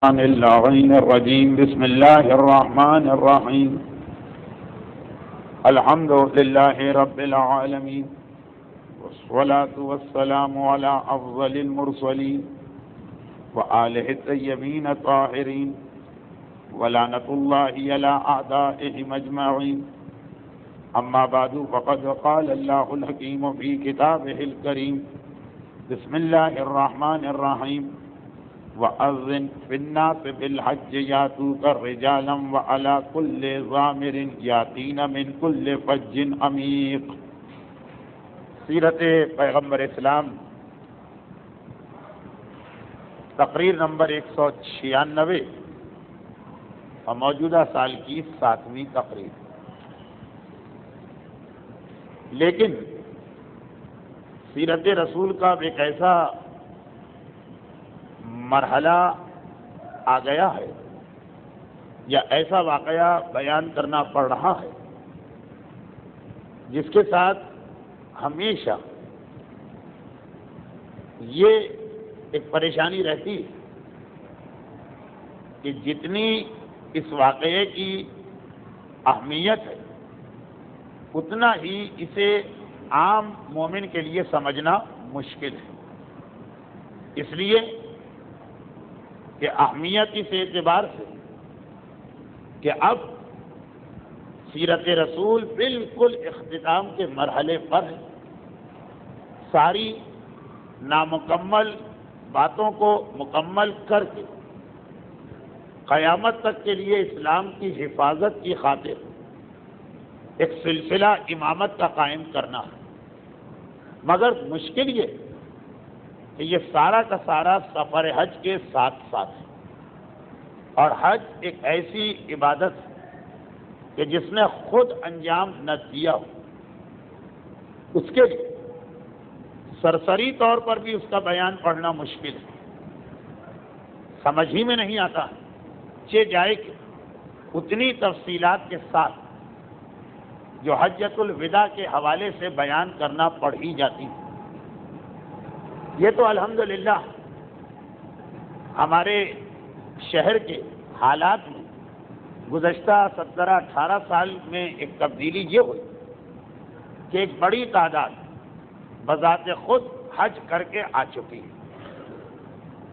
عن اللعين الرجيم. بسم الله الرحمن الرحيم. الحمد لله رب العالمين، والصلاة والسلام على أفضل المرسلين وآله الطيبين الطاهرين، ولعنة الله على أعدائهم أجمعين. أما بعد، فقد قال الله الحكيم في كتابه الكريم. بسم الله الرحمن الرحيم. وَأَذِّنْ فِي النَّاسِ بِالْحَجِّ يَأْتُوكَ رِجَالًا وَعَلَى كُلِّ ضَامِرٍ يَأْتِينَ مِنْ كُلِّ فَجٍّ عَمِيقٍ. سیرت پیغمبر اسلام، تقریر نمبر 196 اور موجودہ سال کی 7ویں تقریر. لیکن سیرت رسول کا ایک ایسا مرحلہ آ گیا ہے یا ایسا واقعہ بیان کرنا پڑ رہا ہے جس کے ساتھ ہمیشہ یہ ایک پریشانی رہتی ہے کہ جتنی اس واقعے کی اہمیت ہے اتنا ہی اسے عام مومن کے لیے سمجھنا مشکل ہے. اس لیے کہ اہمیت اس اعتبار سے کہ اب سیرت رسول بالکل اختتام کے مرحلے پر ہے. ساری نامکمل باتوں کو مکمل کر کے قیامت تک کے لیے اسلام کی حفاظت کی خاطر ایک سلسلہ امامت کا قائم کرنا ہے. مگر مشکل یہ کہ یہ سارا کا سارا سفر حج کے ساتھ ساتھ ہے، اور حج ایک ایسی عبادت ہے کہ جس نے خود انجام نہ دیا ہو اس کے لیے سرسری طور پر بھی اس کا بیان پڑھنا مشکل ہے. سمجھ ہی میں نہیں آتا چہ جائے کہ اتنی تفصیلات کے ساتھ جو حجۃ الوداع کے حوالے سے بیان کرنا پڑ ہی جاتی ہے. یہ تو الحمدللہ ہمارے شہر کے حالات میں گزشتہ 17-18 سال میں ایک تبدیلی یہ ہوئی کہ ایک بڑی تعداد بذات خود حج کر کے آ چکی ہے.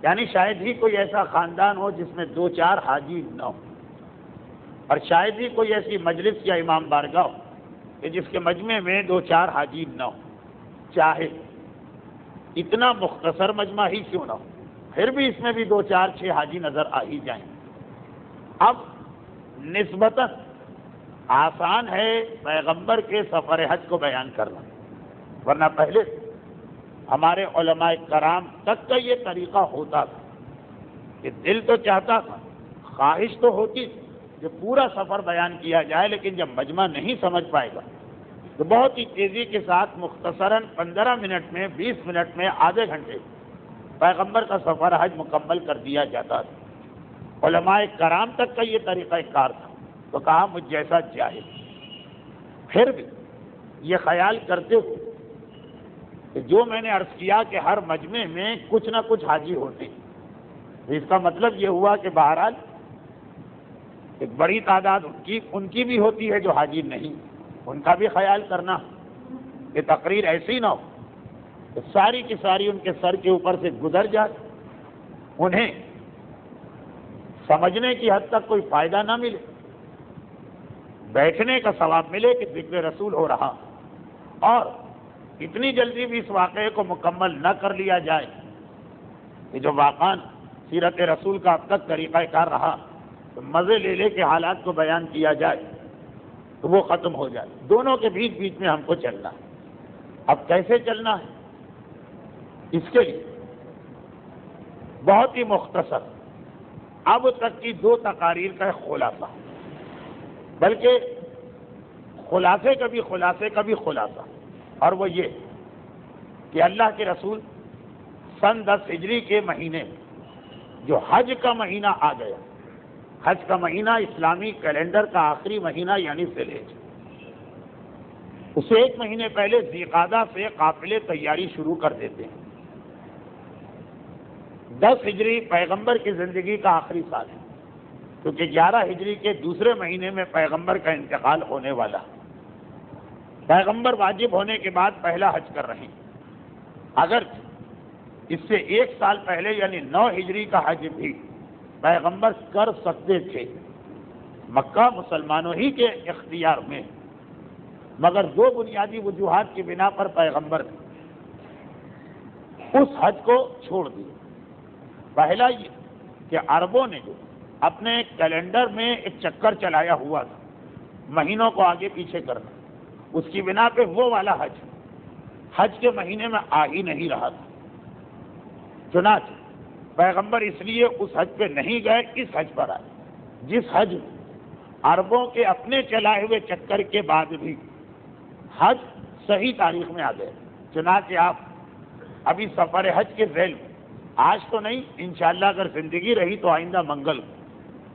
یعنی شاید ہی کوئی ایسا خاندان ہو جس میں 2-4 حاجی نہ ہو، اور شاید ہی کوئی ایسی مجلس یا امام بارگاہ ہو کہ جس کے مجمع میں 2-4 حاجی نہ ہو، چاہے اتنا مختصر مجمع ہی کیوں نہ ہو، پھر بھی اس میں بھی 2-4-6 حاجی نظر آ ہی جائیں. اب نسبتاً آسان ہے پیغمبر کے سفر حج کو بیان کرنا، ورنہ پہلے ہمارے علماء کرام تک کا یہ طریقہ ہوتا تھا کہ دل تو چاہتا تھا، خواہش تو ہوتی تھی کہ پورا سفر بیان کیا جائے، لیکن جب مجمع نہیں سمجھ پائے گا تو بہت ہی تیزی کے ساتھ مختصراً 15 منٹ میں، 20 منٹ میں، آدھے گھنٹے پیغمبر کا سفر حج مکمل کر دیا جاتا تھا. علماء کرام تک کا یہ طریقہ کار تھا. تو کہا مجھ جیسا جاہل پھر بھی یہ خیال کرتے ہوئے کہ جو میں نے عرض کیا کہ ہر مجمع میں کچھ نہ کچھ حاجی ہوتے ہیں، اس کا مطلب یہ ہوا کہ بہرحال ایک بڑی تعداد ان کی بھی ہوتی ہے جو حاجی نہیں، ان کا بھی خیال کرنا کہ تقریر ایسی نہ ہو کہ ساری کی ساری ان کے سر کے اوپر سے گزر جائے، انہیں سمجھنے کی حد تک کوئی فائدہ نہ ملے، بیٹھنے کا ثواب ملے کہ ذکر رسول ہو رہا، اور اتنی جلدی بھی اس واقعے کو مکمل نہ کر لیا جائے کہ جو واقعاً سیرت رسول کا اب تک طریقہ کار رہا تو مزے لے لے کے حالات کو بیان کیا جائے تو وہ ختم ہو جائے. دونوں کے بیچ بیچ میں ہم کو چلنا ہے. اب کیسے چلنا ہے؟ اس کے لیے بہت ہی مختصر اب تک کی 2 تقاریر کا خلاصہ، بلکہ خلاصے کا بھی خلاصہ، اور وہ یہ کہ اللہ کے رسول سن 10 ہجری کے مہینے میں جو حج کا مہینہ آ گیا، حج کا مہینہ اسلامی کیلنڈر کا آخری مہینہ یعنی ذی الحجہ، اسے 1 مہینے پہلے ذی قعدہ سے قافلے تیاری شروع کر دیتے ہیں. 10 ہجری پیغمبر کی زندگی کا آخری سال ہے، کیونکہ 11 ہجری کے دوسرے مہینے میں پیغمبر کا انتقال ہونے والا۔ پیغمبر واجب ہونے کے بعد پہلا حج کر رہے ہیں، اگر اس سے 1 سال پہلے یعنی 9 ہجری کا حج بھی پیغمبر کر سکتے تھے، مکہ مسلمانوں ہی کے اختیار میں، مگر 2 بنیادی وجوہات کی بنا پر پیغمبر نے اس حج کو چھوڑ دیا۔ پہلا یہ کہ عربوں نے جو اپنے کیلنڈر میں ایک چکر چلایا ہوا تھا مہینوں کو آگے پیچھے کرنا، اس کی بنا پہ وہ والا حج کے مہینے میں آ ہی نہیں رہا تھا۔ چنانچہ پیغمبر اس لیے اس حج پہ نہیں گئے، اس حج پر آئے جس حج عربوں کے اپنے چلائے ہوئے چکر کے بعد بھی حج صحیح تاریخ میں آ گئے۔ چنانچہ آپ ابھی سفر حج کے ذیل میں، آج تو نہیں، انشاءاللہ اگر زندگی رہی تو آئندہ منگل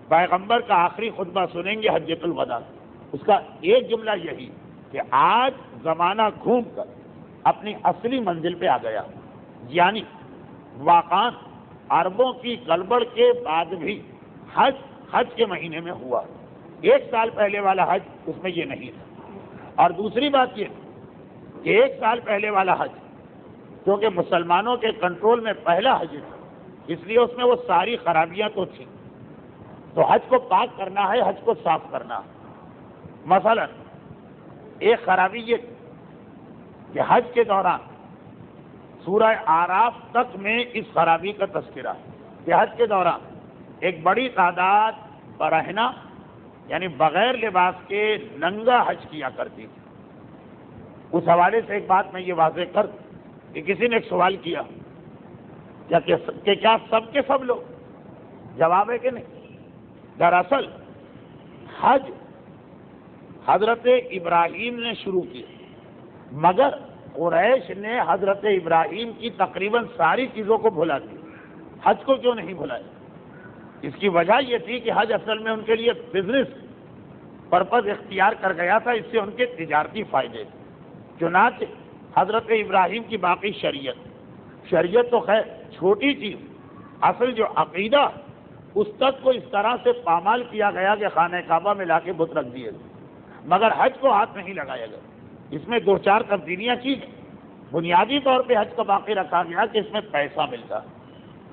پیغمبر کا آخری خطبہ سنیں گے حجۃ الوداع۔ اس کا ایک جملہ یہی کہ آج زمانہ گھوم کر اپنی اصلی منزل پہ آ گیا، یعنی واقعات عربوں کی گڑبڑ کے بعد بھی حج کے مہینے میں ہوا۔ 1 سال پہلے والا حج اس میں یہ نہیں تھا۔ اور دوسری بات یہ کہ 1 سال پہلے والا حج کیونکہ مسلمانوں کے کنٹرول میں پہلا حج تھا، اس لیے اس میں وہ ساری خرابیاں تو تھیں، تو حج کو پاک کرنا ہے، حج کو صاف کرنا ہے۔ مثلا ایک خرابی یہ کہ حج کے دوران سورہ اعراف تک میں اس خرابی کا تذکرہ ہے کہ حج کے دوران ایک بڑی تعداد برہنہ یعنی بغیر لباس کے ننگا حج کیا کرتی تھی۔ اس حوالے سے ایک بات میں یہ واضح کر دوں کہ کسی نے ایک سوال کیا کہ کیا سب کے سب لوگ؟ جواب ہے کہ نہیں۔ دراصل حج حضرت ابراہیم نے شروع کیا، مگر قریش نے حضرت ابراہیم کی تقریباً ساری چیزوں کو بھلا دیا، حج کو کیوں نہیں بھلایا؟ اس کی وجہ یہ تھی کہ حج اصل میں ان کے لیے بزنس پرپز اختیار کر گیا تھا، اس سے ان کے تجارتی فائدے تھے۔ چنانچہ حضرت ابراہیم کی باقی شریعت تو خیر چھوٹی چیز، اصل جو عقیدہ اس تک کو اس طرح سے پامال کیا گیا کہ خانہ کعبہ میں لا کے بت رکھ دیے گئے، مگر حج کو ہاتھ نہیں لگایا گیا۔ اس میں 2-4 تبدیلیاں کی گئی۔ بنیادی طور پہ حج کو باقی رکھا گیا کہ اس میں پیسہ ملتا،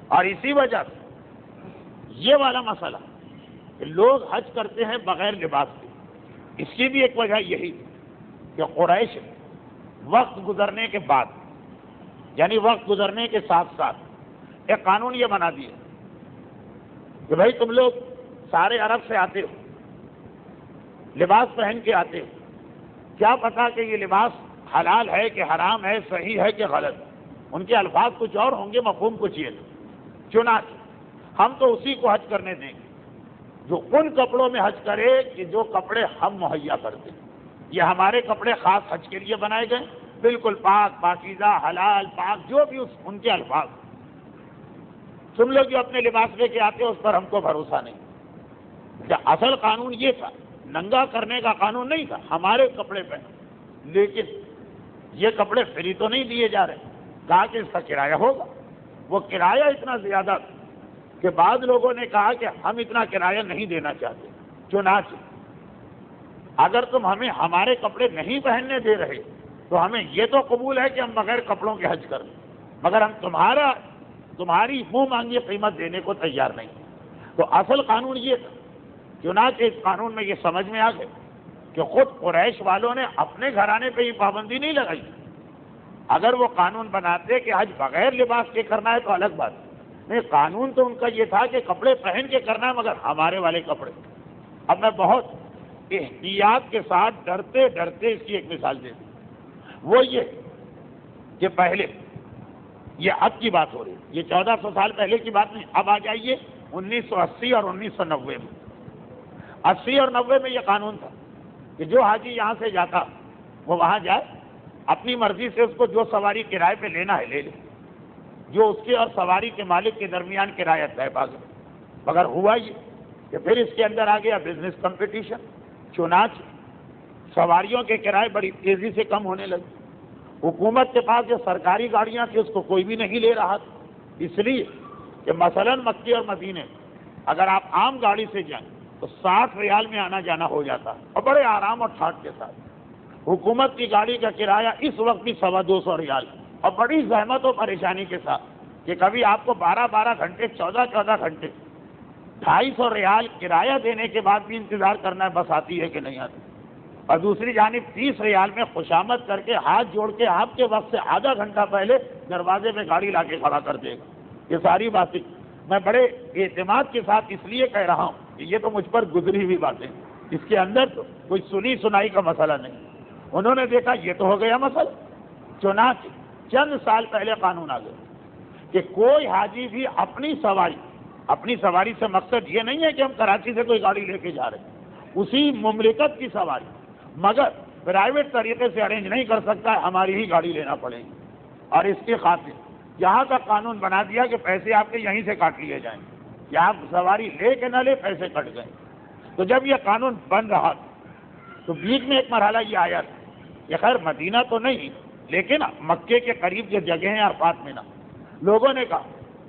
اور اسی وجہ سے یہ والا مسئلہ کہ لوگ حج کرتے ہیں بغیر لباس کے، اس کی بھی ایک وجہ یہی کہ قریش وقت گزرنے کے بعد یعنی وقت گزرنے کے ساتھ ساتھ ایک قانون یہ بنا دیا کہ بھائی تم لوگ سارے عرب سے آتے ہو، لباس پہن کے آتے ہو، کیا پتا کہ یہ لباس حلال ہے کہ حرام ہے، صحیح ہے کہ غلط؟ ان کے الفاظ کچھ اور ہوں گے، مفہوم کچھ یہ تھا۔ چنانچہ ہم تو اسی کو حج کرنے دیں گے جو ان کپڑوں میں حج کرے کہ جو کپڑے ہم مہیا کرتے ہیں۔ یہ ہمارے کپڑے خاص حج کے لیے بنائے گئے، بالکل پاک، پاکیزہ، حلال، پاک، جو بھی ان کے الفاظ۔ تم لوگ جو اپنے لباس لے کے آتے ہو اس پر ہم کو بھروسہ نہیں۔ کہ اصل قانون یہ تھا، ننگا کرنے کا قانون نہیں تھا، ہمارے کپڑے پہن، لیکن یہ کپڑے فری تو نہیں دیے جا رہے، کہا کہ اس کا کرایہ ہوگا۔ وہ کرایہ اتنا زیادہ کہ بعض لوگوں نے کہا کہ ہم اتنا کرایہ نہیں دینا چاہتے۔ چنانچہ اگر تم ہمیں ہمارے کپڑے نہیں پہننے دے رہے تو ہمیں یہ تو قبول ہے کہ ہم بغیر کپڑوں کے حج کریں، مگر ہم تمہاری منہ مانگی قیمت دینے کو تیار نہیں۔ تو اصل قانون یہ تھا۔ چنانچہ اس قانون میں یہ سمجھ میں آ گیا کہ خود قریش والوں نے اپنے گھرانے پہ یہ پابندی نہیں لگائی۔ اگر وہ قانون بناتے کہ حج بغیر لباس کے کرنا ہے تو الگ بات نہیں، قانون تو ان کا یہ تھا کہ کپڑے پہن کے کرنا ہے مگر ہمارے والے کپڑے۔ اب میں بہت احتیاط کے ساتھ ڈرتے ڈرتے اس کی ایک مثال دے دوں، وہ یہ کہ پہلے یہ اب کی بات ہو رہی ہے، یہ 1400 سال پہلے کی بات نہیں۔ اب آ جائیے 1980 اور 1990 میں۔ 80 اور 90 میں یہ قانون تھا کہ جو حاجی یہاں سے جاتا وہ وہاں جائے، اپنی مرضی سے اس کو جو سواری کرائے پہ لینا ہے لے لے، جو اس کے اور سواری کے مالک کے درمیان کرایہ طے باغ۔ مگر ہوا یہ کہ پھر اس کے اندر آ گیا بزنس کمپٹیشن، چنانچہ سواریوں کے کرائے بڑی تیزی سے کم ہونے لگے۔ حکومت کے پاس جو سرکاری گاڑیاں تھیں اس کو کوئی بھی نہیں لے رہا تھا، اس لیے کہ مثلاً مکے اور مدینے اگر آپ عام گاڑی سے جائیں تو 60 ریال میں آنا جانا ہو جاتا ہے اور بڑے آرام اور ٹھاٹ کے ساتھ. حکومت کی گاڑی کا کرایہ اس وقت بھی 250 ریال اور بڑی زحمت و پریشانی کے ساتھ کہ کبھی آپ کو 12 گھنٹے 14 گھنٹے 250 ریال کرایہ دینے کے بعد بھی انتظار کرنا ہے بس آتی ہے کہ نہیں آتی. اور دوسری جانب 30 ریال میں خوشامد کر کے ہاتھ جوڑ کے آپ کے وقت سے آدھا گھنٹہ پہلے دروازے میں گاڑی لا کے کھڑا کر دے گا. یہ ساری باتیں میں بڑے اعتماد کے ساتھ اس لیے کہہ رہا ہوں کہ یہ تو مجھ پر گزری ہوئی باتیں، اس کے اندر تو کوئی سنی سنائی کا مسئلہ نہیں. انہوں نے دیکھا یہ تو ہو گیا مسئلہ، چنانچہ چند سال پہلے قانون آ گیا کہ کوئی حاجی بھی اپنی سواری سے مقصد یہ نہیں ہے کہ ہم کراچی سے کوئی گاڑی لے کے جا رہے ہیں، اسی مملکت کی سواری مگر پرائیویٹ طریقے سے ارینج نہیں کر سکتا ہے، ہماری ہی گاڑی لینا پڑے گی. اور اس کی خاطر یہاں کا قانون بنا دیا کہ پیسے آپ کے یہیں سے کاٹ لیے جائیں، یا آپ سواری لے کے نہ لے پیسے کٹ گئے. تو جب یہ قانون بن رہا تھا تو بیچ میں ایک مرحلہ یہ آیا تھا، یہ خیر مدینہ تو نہیں لیکن مکے کے قریب جو جگہ ہیں عرفات میں نا، لوگوں نے کہا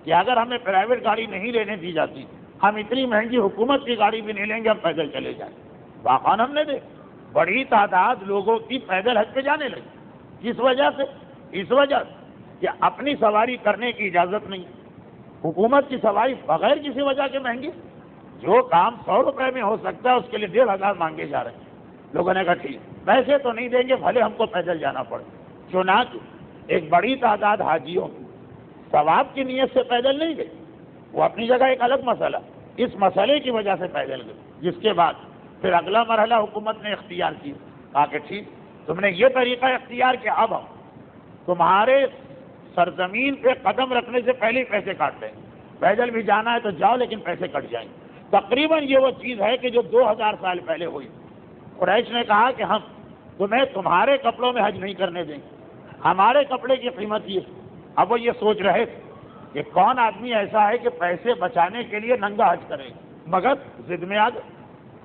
کہ اگر ہمیں پرائیویٹ گاڑی نہیں لینے دی جاتی ہم اتنی مہنگی حکومت کی گاڑی بھی نہیں لیں گے، ہم پیدل چلے جائیں. واقعاً ہم نے دیکھ بڑی تعداد لوگوں کی پیدل حج پہ جانے لگی. کس وجہ سے؟ اس وجہ سے کہ اپنی سواری کرنے کی اجازت نہیں، حکومت کی سواری بغیر کسی وجہ کے مہنگی، جو کام 100 روپے میں ہو سکتا ہے اس کے لیے 1500 مانگے جا رہے ہیں. لوگوں نے کہا ٹھیک پیسے تو نہیں دیں گے بھلے ہم کو پیدل جانا پڑے. چنانچہ ایک بڑی تعداد حاجیوں ثواب کی نیت سے پیدل نہیں گئی، وہ اپنی جگہ ایک الگ مسئلہ، اس مسئلے کی وجہ سے پیدل گئی. جس کے بعد پھر اگلا مرحلہ حکومت نے اختیار کیا، کہا کہ ٹھیک تم نے یہ طریقہ اختیار کیا، اب ہم تمہارے سرزمین پہ قدم رکھنے سے پہلے ہی پیسے کاٹ دیں. پیدل بھی جانا ہے تو جاؤ لیکن پیسے کٹ جائیں. تقریباً یہ وہ چیز ہے کہ جو 2000 سال پہلے ہوئی. قریش نے کہا کہ ہم تمہیں تمہارے کپڑوں میں حج نہیں کرنے دیں گے، ہمارے کپڑے کی قیمت یہ. اب وہ یہ سوچ رہے تھے کہ کون آدمی ایسا ہے کہ پیسے بچانے کے لیے ننگا حج کرے، مگر ضد میں آ گئے.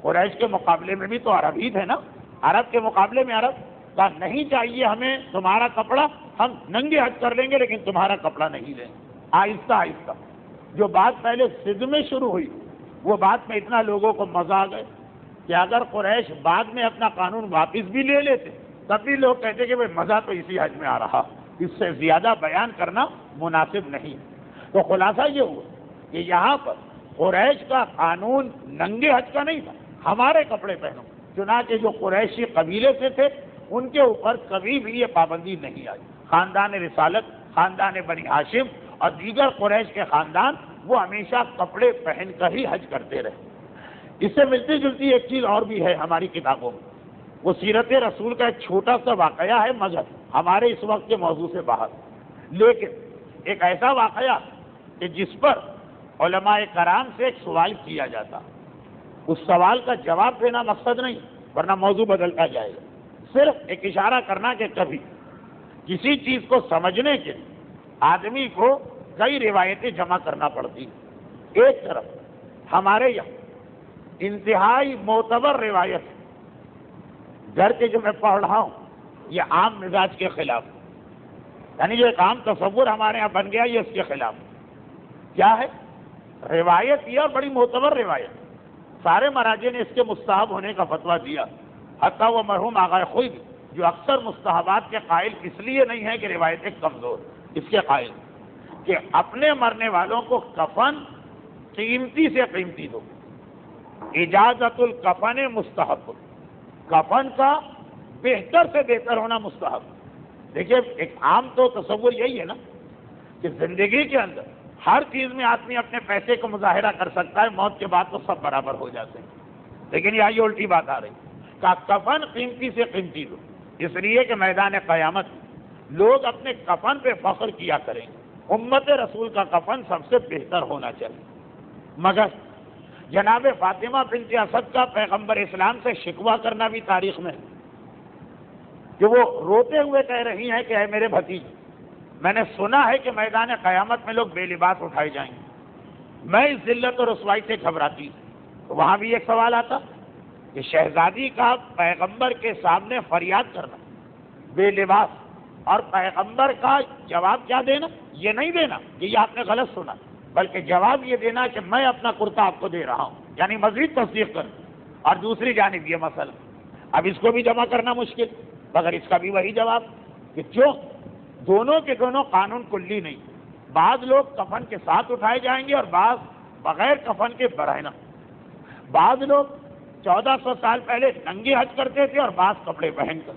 قریش کے مقابلے میں بھی تو عرب ہی تھے نا، عرب کے مقابلے میں عرب کہا نہیں چاہیے ہمیں تمہارا کپڑا، ہم ننگے حج کر لیں گے لیکن تمہارا کپڑا نہیں لیں گے. آہستہ آہستہ جو بات پہلے ضد میں شروع ہوئی وہ بات میں اتنا لوگوں کو مزہ آ گئے کہ اگر قریش بعد میں اپنا قانون واپس بھی لے لیتے تب بھی لوگ کہتے کہ بھائی مزہ تو اسی حج میں آ رہا، اس سے زیادہ بیان کرنا مناسب نہیں. تو خلاصہ یہ ہوا کہ یہاں پر قریش کا قانون ننگے حج کا نہیں تھا، ہمارے کپڑے پہنو. چنانچہ جو قریشی قبیلے سے تھے ان کے اوپر کبھی بھی یہ پابندی نہیں آئی. خاندان رسالت، خاندان بنی ہاشم اور دیگر قریش کے خاندان وہ ہمیشہ کپڑے پہن کر ہی حج کرتے رہے. اس سے ملتی جلتی ایک چیز اور بھی ہے ہماری کتابوں میں، وہ سیرت رسول کا ایک چھوٹا سا واقعہ ہے مذہب، ہمارے اس وقت کے موضوع سے باہر، لیکن ایک ایسا واقعہ کہ جس پر علماء کرام سے ایک سوال کیا جاتا. اس سوال کا جواب دینا مقصد نہیں ورنہ موضوع بدلتا جائے گا، صرف ایک اشارہ کرنا کہ کبھی کسی چیز کو سمجھنے کے لیے آدمی کو کئی روایتیں جمع کرنا پڑتی. ایک طرف ہمارے یہاں انتہائی معتبر روایت گھر کے جو میں پڑھ رہا ہوں یہ عام مزاج کے خلاف، یعنی جو ایک عام تصور ہمارے یہاں بن گیا یہ اس کے خلاف. کیا ہے روایت؟ یہ بڑی معتبر روایت، سارے مراجع نے اس کے مستحب ہونے کا فتویٰ دیا، حتیٰ وہ مرحوم آغا خوئی جو اکثر مستحبات کے قائل اس لیے نہیں ہے کہ روایتیں کمزور، اس کے قائل کہ اپنے مرنے والوں کو کفن قیمتی سے قیمتی دو. اجازت الکفن مستحب، کفن کا بہتر سے بہتر ہونا مستحب. دیکھیے ایک عام تو تصور یہی ہے نا کہ زندگی کے اندر ہر چیز میں آدمی اپنے پیسے کو مظاہرہ کر سکتا ہے، موت کے بعد تو سب برابر ہو جاتے ہیں. لیکن یہاں یہ الٹی بات آ رہی کہ کفن قیمتی سے قیمتی دو، اس لیے کہ میدان قیامت لوگ اپنے کفن پہ فخر کیا کریں. امت رسول کا کفن سب سے بہتر ہونا چاہیے. مگر جناب فاطمہ بنت اسد کا پیغمبر اسلام سے شکوہ کرنا بھی تاریخ میں ہے کہ وہ روتے ہوئے کہہ رہی ہیں کہ اے میرے بھتیجے، میں نے سنا ہے کہ میدان قیامت میں لوگ بے لباس اٹھائے جائیں گے، میں اس ذلت اور رسوائی سے گھبراتی ہوں. تو وہاں بھی ایک سوال آتا کہ شہزادی کا پیغمبر کے سامنے فریاد کرنا بے لباس اور پیغمبر کا جواب کیا دینا، یہ نہیں دینا کہ یہ آپ نے غلط سنا، بلکہ جواب یہ دینا کہ میں اپنا کرتا آپ کو دے رہا ہوں، یعنی مزید تصدیق کر. اور دوسری جانب یہ مسئلہ، اب اس کو بھی جمع کرنا مشکل، مگر اس کا بھی وہی جواب کہ کیوں دونوں کے دونوں قانون کلی نہیں. بعض لوگ کفن کے ساتھ اٹھائے جائیں گے اور بعض بغیر کفن کے برہنہ. بعض لوگ 1400 سال پہلے ننگے حج کرتے تھے اور بعض کپڑے پہن کر.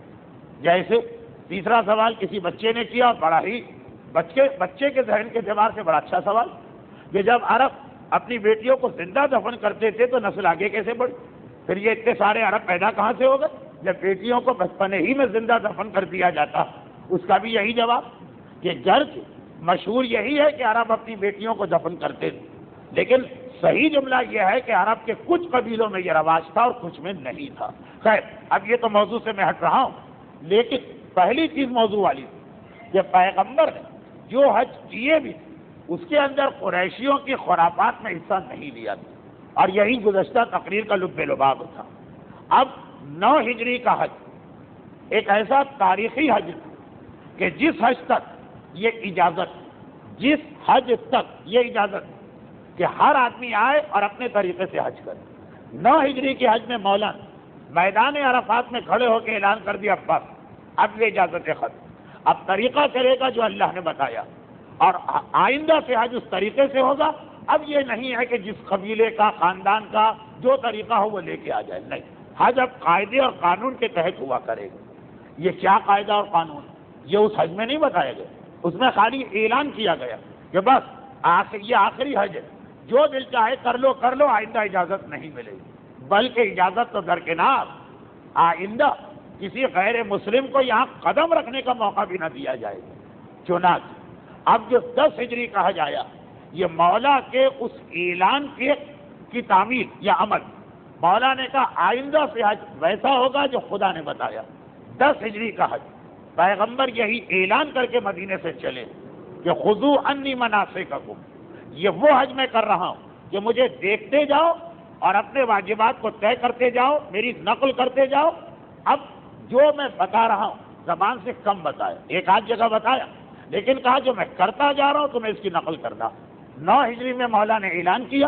جیسے تیسرا سوال کسی بچے نے کیا، اور بڑا ہی بچے کے ذہن کے اعتبار سے بڑا اچھا سوال، کہ جب عرب اپنی بیٹیوں کو زندہ دفن کرتے تھے تو نسل آگے کیسے بڑھی؟ پھر یہ اتنے سارے عرب پیدا کہاں سے ہو گئے جب بیٹیوں کو بچپن ہی میں زندہ دفن کر دیا جاتا؟ اس کا بھی یہی جواب کہ گرچہ مشہور یہی ہے کہ عرب اپنی بیٹیوں کو دفن کرتے تھے، لیکن صحیح جملہ یہ ہے کہ عرب کے کچھ قبیلوں میں یہ رواج تھا اور کچھ میں نہیں تھا. خیر، اب یہ تو موضوع سے میں ہٹ رہا ہوں، لیکن پہلی چیز موضوع والی تھی کہ پیغمبر نے جو حج کیے بھی اس کے اندر قریشیوں کی خرافات میں حصہ نہیں لیا تھا، اور یہی گزشتہ تقریر کا لب لباب تھا. اب 9 ہجری کا حج ایک ایسا تاریخی حج تھا کہ جس حج تک یہ اجازت کہ ہر آدمی آئے اور اپنے طریقے سے حج کرے. 9 ہجری کے حج میں مولانا میدان عرفات میں کھڑے ہو کے اعلان کر دیا بس اب یہ اجازت ختم، اب طریقہ چلے گا جو اللہ نے بتایا، اور آئندہ سے حج اس طریقے سے ہوگا. اب یہ نہیں ہے کہ جس قبیلے کا خاندان کا جو طریقہ ہو وہ لے کے آ جائے، نہیں، حج اب قاعدے اور قانون کے تحت ہوا کرے گا. یہ کیا قاعدہ اور قانون یہ اس حج میں نہیں بتایا گیا، اس میں خالی اعلان کیا گیا کہ بس یہ آخری حج ہے، جو دل چاہے کر لو آئندہ اجازت نہیں ملے گی. بلکہ اجازت تو درکنار، آئندہ کسی غیر مسلم کو یہاں قدم رکھنے کا موقع بھی نہ دیا جائے گا. چنانچہ اب جو 10 ہجری کا حج آیا، یہ مولا کے اس اعلان کی تعمیل یا عمل، مولا نے کہا آئندہ سے حج ویسا ہوگا جو خدا نے بتایا. 10 ہجری کا حج پیغمبر یہی اعلان کر کے مدینے سے چلے کہ خذوا عنی مناسککم، یہ وہ حج میں کر رہا ہوں کہ مجھے دیکھتے جاؤ اور اپنے واجبات کو طے کرتے جاؤ، میری نقل کرتے جاؤ. اب جو میں بتا رہا ہوں زبان سے کم بتایا، ایک آدھ جگہ بتایا، لیکن کہا جو میں کرتا جا رہا ہوں تو میں اس کی نقل کرنا. 9 ہجری میں مولا نے اعلان کیا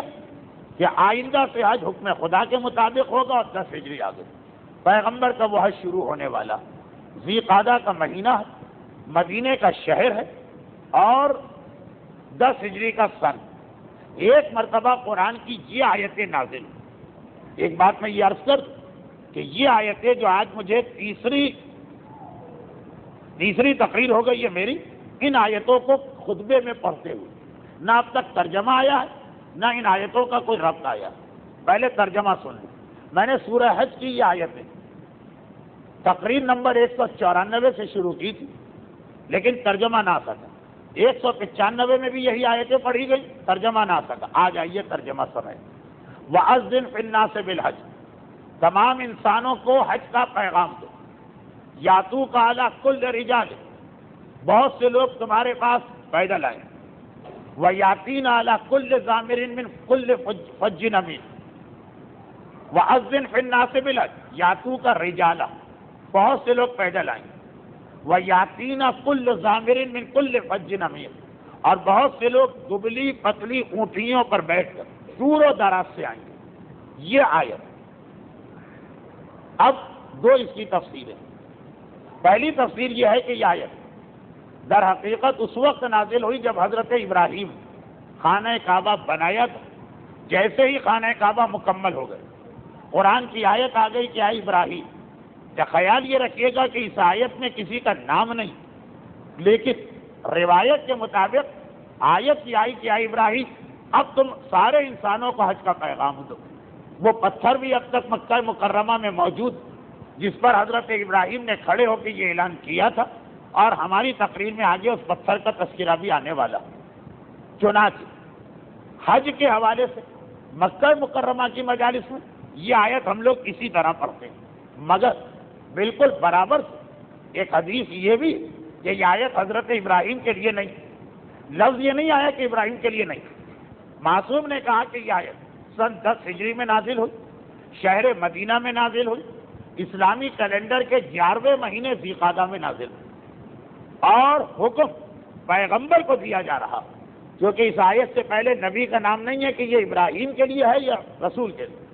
کہ آئندہ سے حج حکم خدا کے مطابق ہوگا، اور 10 ہجری آ گئی. پیغمبر کا وہ حج شروع ہونے والا ذی قعدہ کا مہینہ ہے، مدینے کا شہر ہے، اور 10 ہجری کا سن. ایک مرتبہ قرآن کی یہ آیتیں نازل ہوئی. ایک بات میں یہ عرض کر کہ یہ آیتیں جو آج مجھے تیسری تقریر ہو گئی ہے میری، ان آیتوں کو خطبے میں پڑھتے ہوئے نہ اب تک ترجمہ آیا ہے نہ ان آیتوں کا کوئی ربط آیا. پہلے ترجمہ سن لیں. میں نے سورہ حج کی یہ آیتیں تقریر نمبر 194 سے شروع کی تھی، لیکن ترجمہ نہ سکا. 195 میں بھی یہی آیتیں پڑھی گئی، ترجمہ نہ سکا. آج آئیے ترجمہ سنیں. وَأَذِّنْ فِي النَّاسِ بِالْحَجِّ، تمام انسانوں کو حج کا پیغام دو. یاتوک علی کل رجال، بہت سے لوگ تمہارے پاس پیدل آئیں. وَیَأْتِینَ علی کل ضامر من کل فج عمیق. وَأَذِّنْ فِي النَّاسِ بِالْحَجِّ یاتوک رجالا، بہت سے لوگ پیدل آئیں. وَیَأْتِینَ کل ضامر من کل فج عمیق، اور بہت سے لوگ دبلی پتلی اونٹیوں پر بیٹھ کر دور و دراز سے آئیں گے. یہ آیت. اب دو اس کی تفسیریں. پہلی تفسیر یہ ہے کہ یہ آیت در حقیقت اس وقت نازل ہوئی جب حضرت ابراہیم خانہ کعبہ بنایا تھا. جیسے ہی خانہ کعبہ مکمل ہو گئے قرآن کی آیت آ گئی کہ اے ابراہیم. یا خیال یہ رکھیے گا کہ اس آیت میں کسی کا نام نہیں، لیکن روایت کے مطابق آیت یہ آئی کہ اے ابراہیم اب تم سارے انسانوں کو حج کا پیغام دو. وہ پتھر بھی اب تک مکہ مکرمہ میں موجود جس پر حضرت ابراہیم نے کھڑے ہو کے یہ اعلان کیا تھا، اور ہماری تقریر میں آگے اس پتھر کا تذکرہ بھی آنے والا. چنانچہ حج کے حوالے سے مکہ مکرمہ کی مجالس میں یہ آیت ہم لوگ اسی طرح پڑھتے ہیں، مگر بالکل برابر سے ایک حدیث یہ بھی کہ یہ آیت حضرت ابراہیم کے لیے نہیں، لفظ یہ نہیں آیا کہ ابراہیم کے لیے نہیں. معصوم نے کہا کہ یہ آیت سن 10 ہجری میں نازل ہوئی، شہر مدینہ میں نازل ہوئی، اسلامی کیلنڈر کے 11ویں مہینے ذی قعدہ میں نازل ہوئی، اور حکم پیغمبر کو دیا جا رہا کیونکہ اس آیت سے پہلے نبی کا نام نہیں ہے کہ یہ ابراہیم کے لیے ہے یا رسول کے لیے.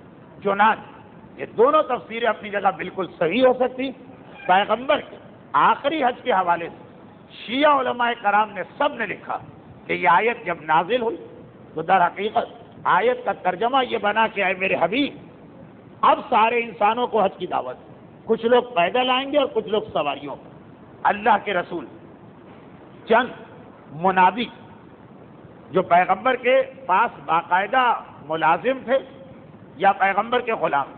چنانچہ یہ دونوں تفسیریں اپنی جگہ بالکل صحیح ہو سکتی. پیغمبر کے آخری حج کے حوالے سے شیعہ علماء کرام نے سب نے لکھا کہ یہ آیت جب نازل ہوئی تو در حقیقت آیت کا ترجمہ یہ بنا کہ اے میرے حبیب اب سارے انسانوں کو حج کی دعوت. کچھ لوگ پیدل آئیں گے اور کچھ لوگ سواریوں پر. اللہ کے رسول چند منادی جو پیغمبر کے پاس باقاعدہ ملازم تھے یا پیغمبر کے غلام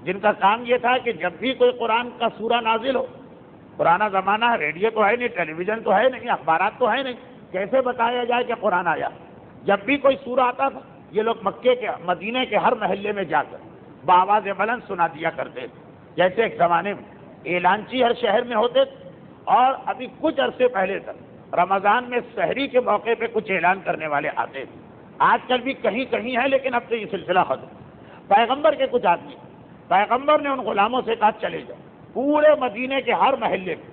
جن کا کام یہ تھا کہ جب بھی کوئی قرآن کا سورہ نازل ہو، پرانا زمانہ ہے، ریڈیو تو ہے نہیں، ٹیلی ویژن تو ہے نہیں، اخبارات تو ہے نہیں، کیسے بتایا جائے کہ قرآن آیا؟ جب بھی کوئی سورہ آتا تھا یہ لوگ مکے کے مدینے کے ہر محلے میں جا کر بآواز بلند سنا دیا کرتے تھے. جیسے ایک زمانے میں اعلانچی ہر شہر میں ہوتے تھے، اور ابھی کچھ عرصے پہلے تک رمضان میں سحری کے موقع پہ کچھ اعلان کرنے والے آتے تھے. آج کل بھی کہیں کہیں ہے، لیکن اب تو یہ سلسلہ ختم. پیغمبر کے کچھ آدمی، پیغمبر نے ان غلاموں سے کہا چلے جاؤ پورے مدینے کے ہر محلے میں،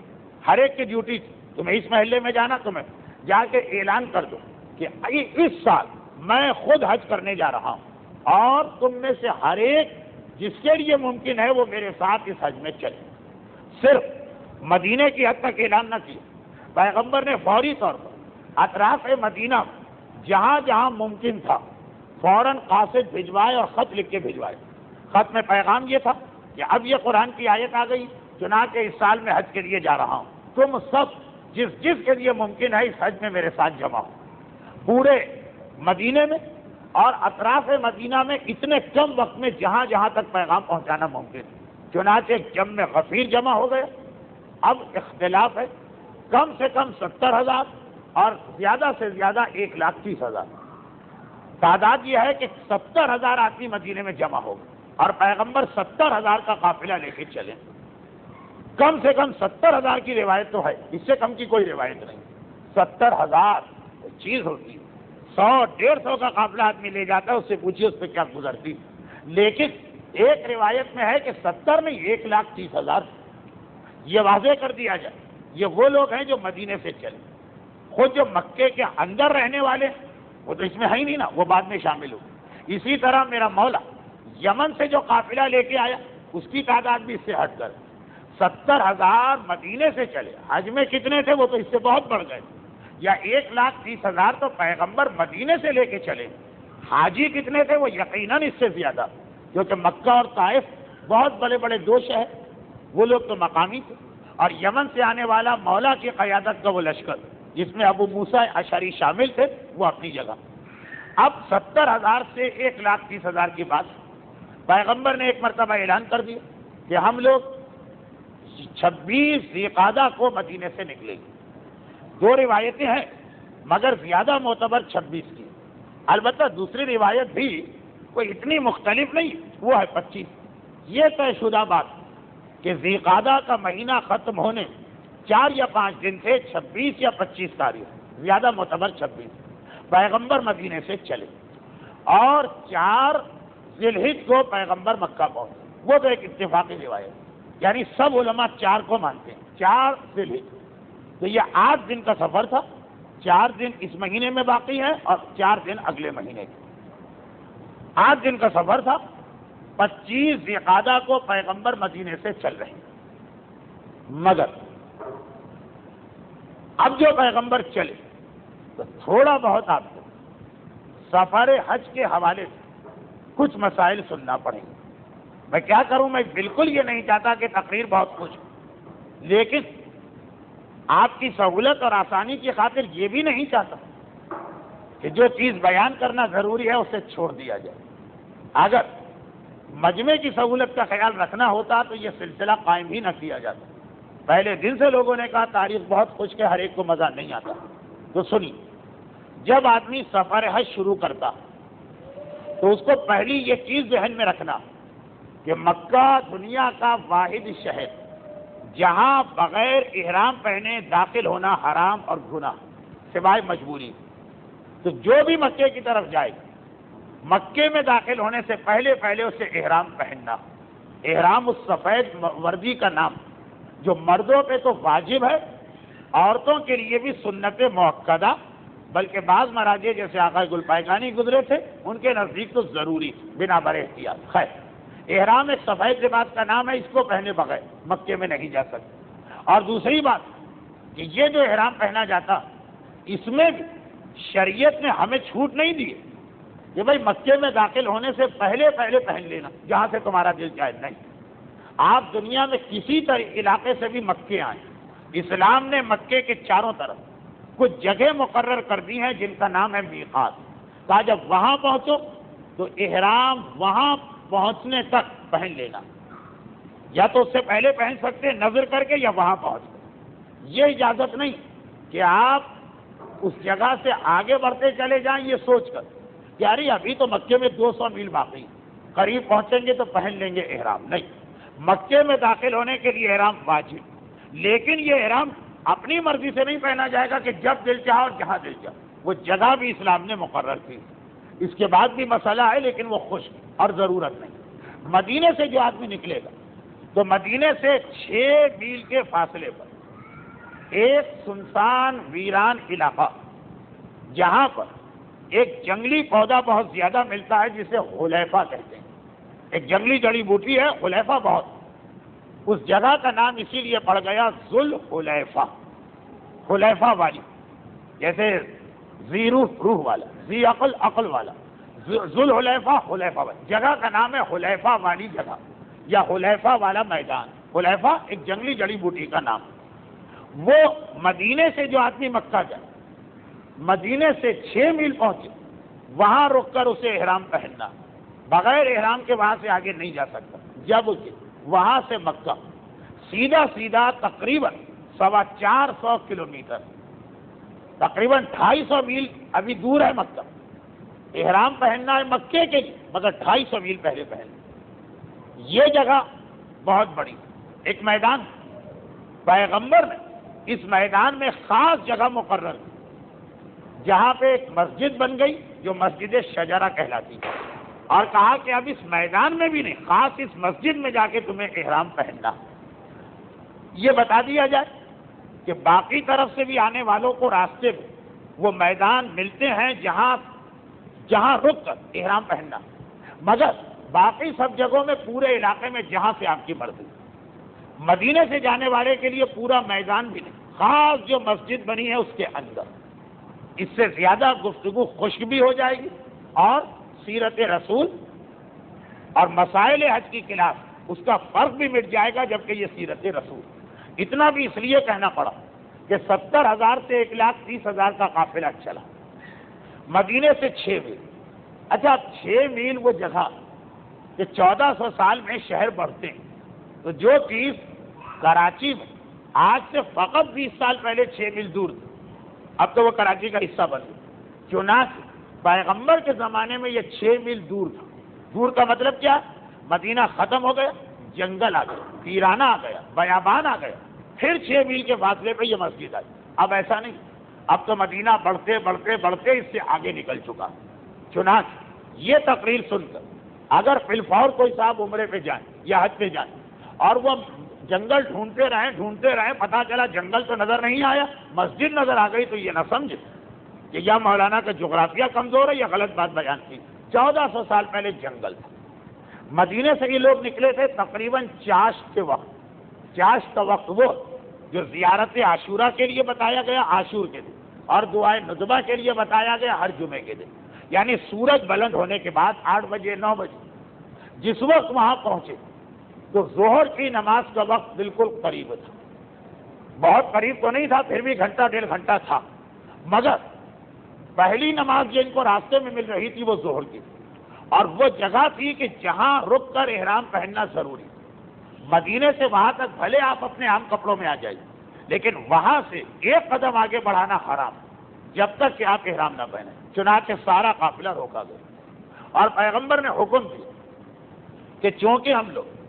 ہر ایک کی ڈیوٹی تھی، تمہیں اس محلے میں جانا، تمہیں جا کے اعلان کر دو کہ اس سال میں خود حج کرنے جا رہا ہوں، اور تم میں سے ہر ایک جس کے لیے ممکن ہے وہ میرے ساتھ اس حج میں چلے. صرف مدینے کی حد تک اعلان نہ کیا، پیغمبر نے فوری طور پر اطراف مدینہ جہاں جہاں ممکن تھا فوراً قاصد بھجوائے اور خط لکھ کے بھجوائے. خط میں پیغام یہ تھا کہ اب یہ قرآن کی آیت آ گئی، چنانچہ اس سال میں حج کے لیے جا رہا ہوں، تم سب جس کے لیے ممکن ہے اس حج میں میرے ساتھ جمع ہو. پورے مدینے میں اور اطراف مدینہ میں اتنے کم وقت میں جہاں جہاں تک پیغام پہنچانا ممکن ہے. چنانچہ جم غفیر جمع ہو گئے. اب اختلاف ہے، کم سے کم 70,000 اور زیادہ سے زیادہ 1,30,000. تعداد یہ ہے کہ 70,000 آدمی مدینے میں جمع ہو گئے اور پیغمبر 70,000 کا قافلہ لے کے چلے. کم سے کم 70,000 کی روایت تو ہے، اس سے کم کی کوئی روایت نہیں. 70,000 چیز ہوتی ہے. 100-150 کا قافلہ آدمی لے جاتا ہے، اس سے پوچھیے اس پہ کیا گزرتی. لیکن ایک روایت میں ہے کہ 70 نہیں 1,30,000. یہ واضح کر دیا جائے یہ وہ لوگ ہیں جو مدینے سے چلے. خود جو مکے کے اندر رہنے والے وہ تو اس میں ہے ہی نہیں نا، وہ بعد میں شامل ہو. اسی طرح میرا مولا یمن سے جو قافلہ لے کے آیا اس کی تعداد بھی اس سے ہٹ کر 70,000 مدینے سے چلے. حج میں کتنے تھے وہ تو اس سے بہت بڑھ گئے، یا 1,30,000 تو پیغمبر مدینے سے لے کے چلے. حاجی کتنے تھے وہ یقیناً اس سے زیادہ، کیونکہ مکہ اور طائف بہت بڑے بڑے دو شہر، وہ لوگ تو مقامی تھے. اور یمن سے آنے والا مولا کی قیادت کا وہ لشکر جس میں ابو موسیٰ اشعری شامل تھے وہ اپنی جگہ. اب 70,000 سے 1,30,000 کی بات، پیغمبر نے ایک مرتبہ اعلان کر دیا کہ ہم لوگ 26 ذی القعدہ کو مدینے سے نکلیں گے. 2 روایتیں ہیں مگر زیادہ معتبر 26 کی. البتہ دوسری روایت بھی کوئی اتنی مختلف نہیں، وہ ہے 25. یہ طے شدہ بات کہ ذی القعدہ کا مہینہ ختم ہونے 4 یا 5 دن سے 26 یا 25 تاریخ، زیادہ معتبر 26. پیغمبر مدینے سے چلے اور 4 ذی الحجہ کو پیغمبر مکہ پہنچے. وہ تو ایک اتفاقی روایت، یعنی سب علماء 4 کو مانتے ہیں. 4 ذی الحجہ تو یہ 8 دن کا سفر تھا. 4 دن اس مہینے میں باقی ہیں اور 4 دن اگلے مہینے کے. 8 دن کا سفر تھا. 25 ذی القعدہ کو پیغمبر مدینے سے چل رہے ہیں. مگر اب جو پیغمبر چلے تو تھوڑا بہت آپ کو سفر حج کے حوالے سے کچھ مسائل سننا پڑیں گے. میں کیا کروں، میں بالکل یہ نہیں چاہتا کہ تقریر بہت کچھ، لیکن آپ کی سہولت اور آسانی کی خاطر یہ بھی نہیں چاہتا کہ جو چیز بیان کرنا ضروری ہے اسے چھوڑ دیا جائے. اگر مجمع کی سہولت کا خیال رکھنا ہوتا تو یہ سلسلہ قائم ہی نہ کیا جاتا. پہلے دن سے لوگوں نے کہا تاریخ بہت خوش کہ ہر ایک کو مزہ نہیں آتا. تو سنی، جب آدمی سفر حج شروع کرتا تو اس کو پہلی یہ چیز ذہن میں رکھنا کہ مکہ دنیا کا واحد شہر جہاں بغیر احرام پہنے داخل ہونا حرام اور گناہ سوائے مجبوری. تو جو بھی مکے کی طرف جائے مکے میں داخل ہونے سے پہلے اسے احرام پہننا. احرام اس سفید وردی کا نام جو مردوں پہ تو واجب ہے، عورتوں کے لیے بھی سنت مؤکدہ بلکہ بعض مراجع جیسے آقا گل پائکانی گزرے تھے ان کے نزدیک تو ضروری بنا بر احتیاط. خیر، احرام ایک سفید لباس کا نام ہے، اس کو پہنے بغیر مکے میں نہیں جا سکتے. اور دوسری بات کہ یہ جو احرام پہنا جاتا اس میں بھی شریعت نے ہمیں چھوٹ نہیں دی کہ بھائی مکے میں داخل ہونے سے پہلے پہن لینا جہاں سے تمہارا دل چاہے. نہیں، آپ دنیا میں کسی علاقے سے بھی مکے آئیں، اسلام نے مکے کے چاروں طرف کچھ جگہ مقرر کر دی ہیں جن کا نام ہے میقات. کہا جب وہاں پہنچو تو احرام وہاں پہنچنے تک پہن لینا، یا تو اس سے پہلے پہن سکتے ہیں نظر کر کے، یا وہاں پہنچ کر. یہ اجازت نہیں کہ آپ اس جگہ سے آگے بڑھتے چلے جائیں یہ سوچ کر کہ ارے ابھی تو مکے میں 200 میل باقی، قریب پہنچیں گے تو پہن لیں گے احرام. نہیں، مکے میں داخل ہونے کے لیے احرام واجب، لیکن یہ احرام اپنی مرضی سے نہیں پہنا جائے گا کہ جب دل چاہے اور جہاں دل چاہے. وہ جگہ بھی اسلام نے مقرر کی. اس کے بعد بھی مسئلہ ہے لیکن وہ خشک اور ضرورت نہیں. مدینے سے جو آدمی نکلے گا تو مدینے سے 6 میل کے فاصلے پر ایک سنسان ویران علاقہ جہاں پر ایک جنگلی پودا بہت زیادہ ملتا ہے جسے حلیفہ کہتے ہیں. ایک جنگلی جڑی بوٹی ہے حلیفہ بہت. اس جگہ کا نام اسی لیے پڑ گیا ذوالحلیفہ، حلیفہ والی، جیسے ذی روح والا، ذی عقل والا. ذوالحلیفہ حلیفہ والی جگہ کا نام ہے، حلیفہ والی جگہ یا حلیفہ والا میدان. حلیفہ ایک جنگلی جڑی بوٹی کا نام. وہ مدینے سے جو آدمی مکہ جائے، مدینے سے 6 میل پہنچے، وہاں رک کر اسے احرام پہننا، بغیر احرام کے وہاں سے آگے نہیں جا سکتا. جب اسے وہاں سے مکہ سیدھا تقریباً 450 کلومیٹر، تقریباً 250 میل ابھی دور ہے مکہ. احرام پہننا ہے مکے کے لیے مگر 250 میل پہلے پہننا. یہ جگہ بہت بڑی ایک میدان، پیغمبر نے اس میدان میں خاص جگہ مقرر کی جہاں پہ ایک مسجد بن گئی جو مسجد شجرہ کہلاتی ہے، اور کہا کہ اب اس میدان میں بھی نہیں، خاص اس مسجد میں جا کے تمہیں احرام پہننا. یہ بتا دیا جائے کہ باقی طرف سے بھی آنے والوں کو راستے میں وہ میدان ملتے ہیں جہاں رک کر احرام پہننا، مگر باقی سب جگہوں میں پورے علاقے میں جہاں سے آپ کی مرضی. مدینے سے جانے والے کے لیے پورا میدان بھی نہیں، خاص جو مسجد بنی ہے اس کے اندر. اس سے زیادہ گفتگو خشک بھی ہو جائے گی اور سیرت رسول اور مسائل حج کی خلاف اس کا فرق بھی مٹ جائے گا، جبکہ یہ سیرت رسول. اتنا بھی اس لیے کہنا پڑا کہ 70,000 سے 1,30,000 کا قافلہ چلا مدینے سے 6 میل. اچھا 6 میل وہ جگہ کہ 1400 سال میں شہر بڑھتے ہیں، تو جو چیز کراچی میں آج سے فقط 20 سال پہلے 6 میل دور تھی، اب تو وہ کراچی کا حصہ بن گئی. چنانچہ پیغمبر کے زمانے میں یہ 6 میل دور تھا. دور کا مطلب کیا؟ مدینہ ختم ہو گیا، جنگل آ گیا، ویرانہ آ گیا، بیابان آ گیا، پھر 6 میل کے فاصلے پہ یہ مسجد آئی. اب ایسا نہیں، اب تو مدینہ بڑھتے بڑھتے اس سے آگے نکل چکا. چنانچہ یہ تقریر سن کر اگر فی الفور کوئی صاحب عمرے پہ جائیں یا حج پہ جائیں اور وہ جنگل ڈھونڈتے رہیں پتہ چلا جنگل تو نظر نہیں آیا، مسجد نظر آ گئی، تو یہ نہ سمجھے کہ یا مولانا کا جغرافیہ کمزور ہے یا غلط بات بیان کی. 1400 سال پہلے جنگل تھا. مدینے سے یہ لوگ نکلے تھے تقریباً چاشت کے وقت. چاشت کا وقت وہ جو زیارت عاشورہ کے لیے بتایا گیا عاشور کے دن، اور دعائے ندبہ کے لیے بتایا گیا ہر جمعے کے دن، یعنی سورج بلند ہونے کے بعد 8 بجے 9 بجے. جس وقت وہاں پہنچے تو ظہر کی نماز کا وقت بالکل قریب تھا. بہت قریب تو نہیں تھا، پھر بھی گھنٹہ 1.5 گھنٹہ تھا. مگر پہلی نماز جو ان کو راستے میں مل رہی تھی وہ ظہر کی تھی، اور وہ جگہ تھی کہ جہاں رک کر احرام پہننا ضروری. مدینے سے وہاں تک بھلے آپ اپنے عام کپڑوں میں آ جائیے، لیکن وہاں سے ایک قدم آگے بڑھانا حرام جب تک کہ آپ احرام نہ پہنیں. چنانچہ سارا قافلہ روکا گیا، اور پیغمبر نے حکم دیا کہ چونکہ ہم لوگ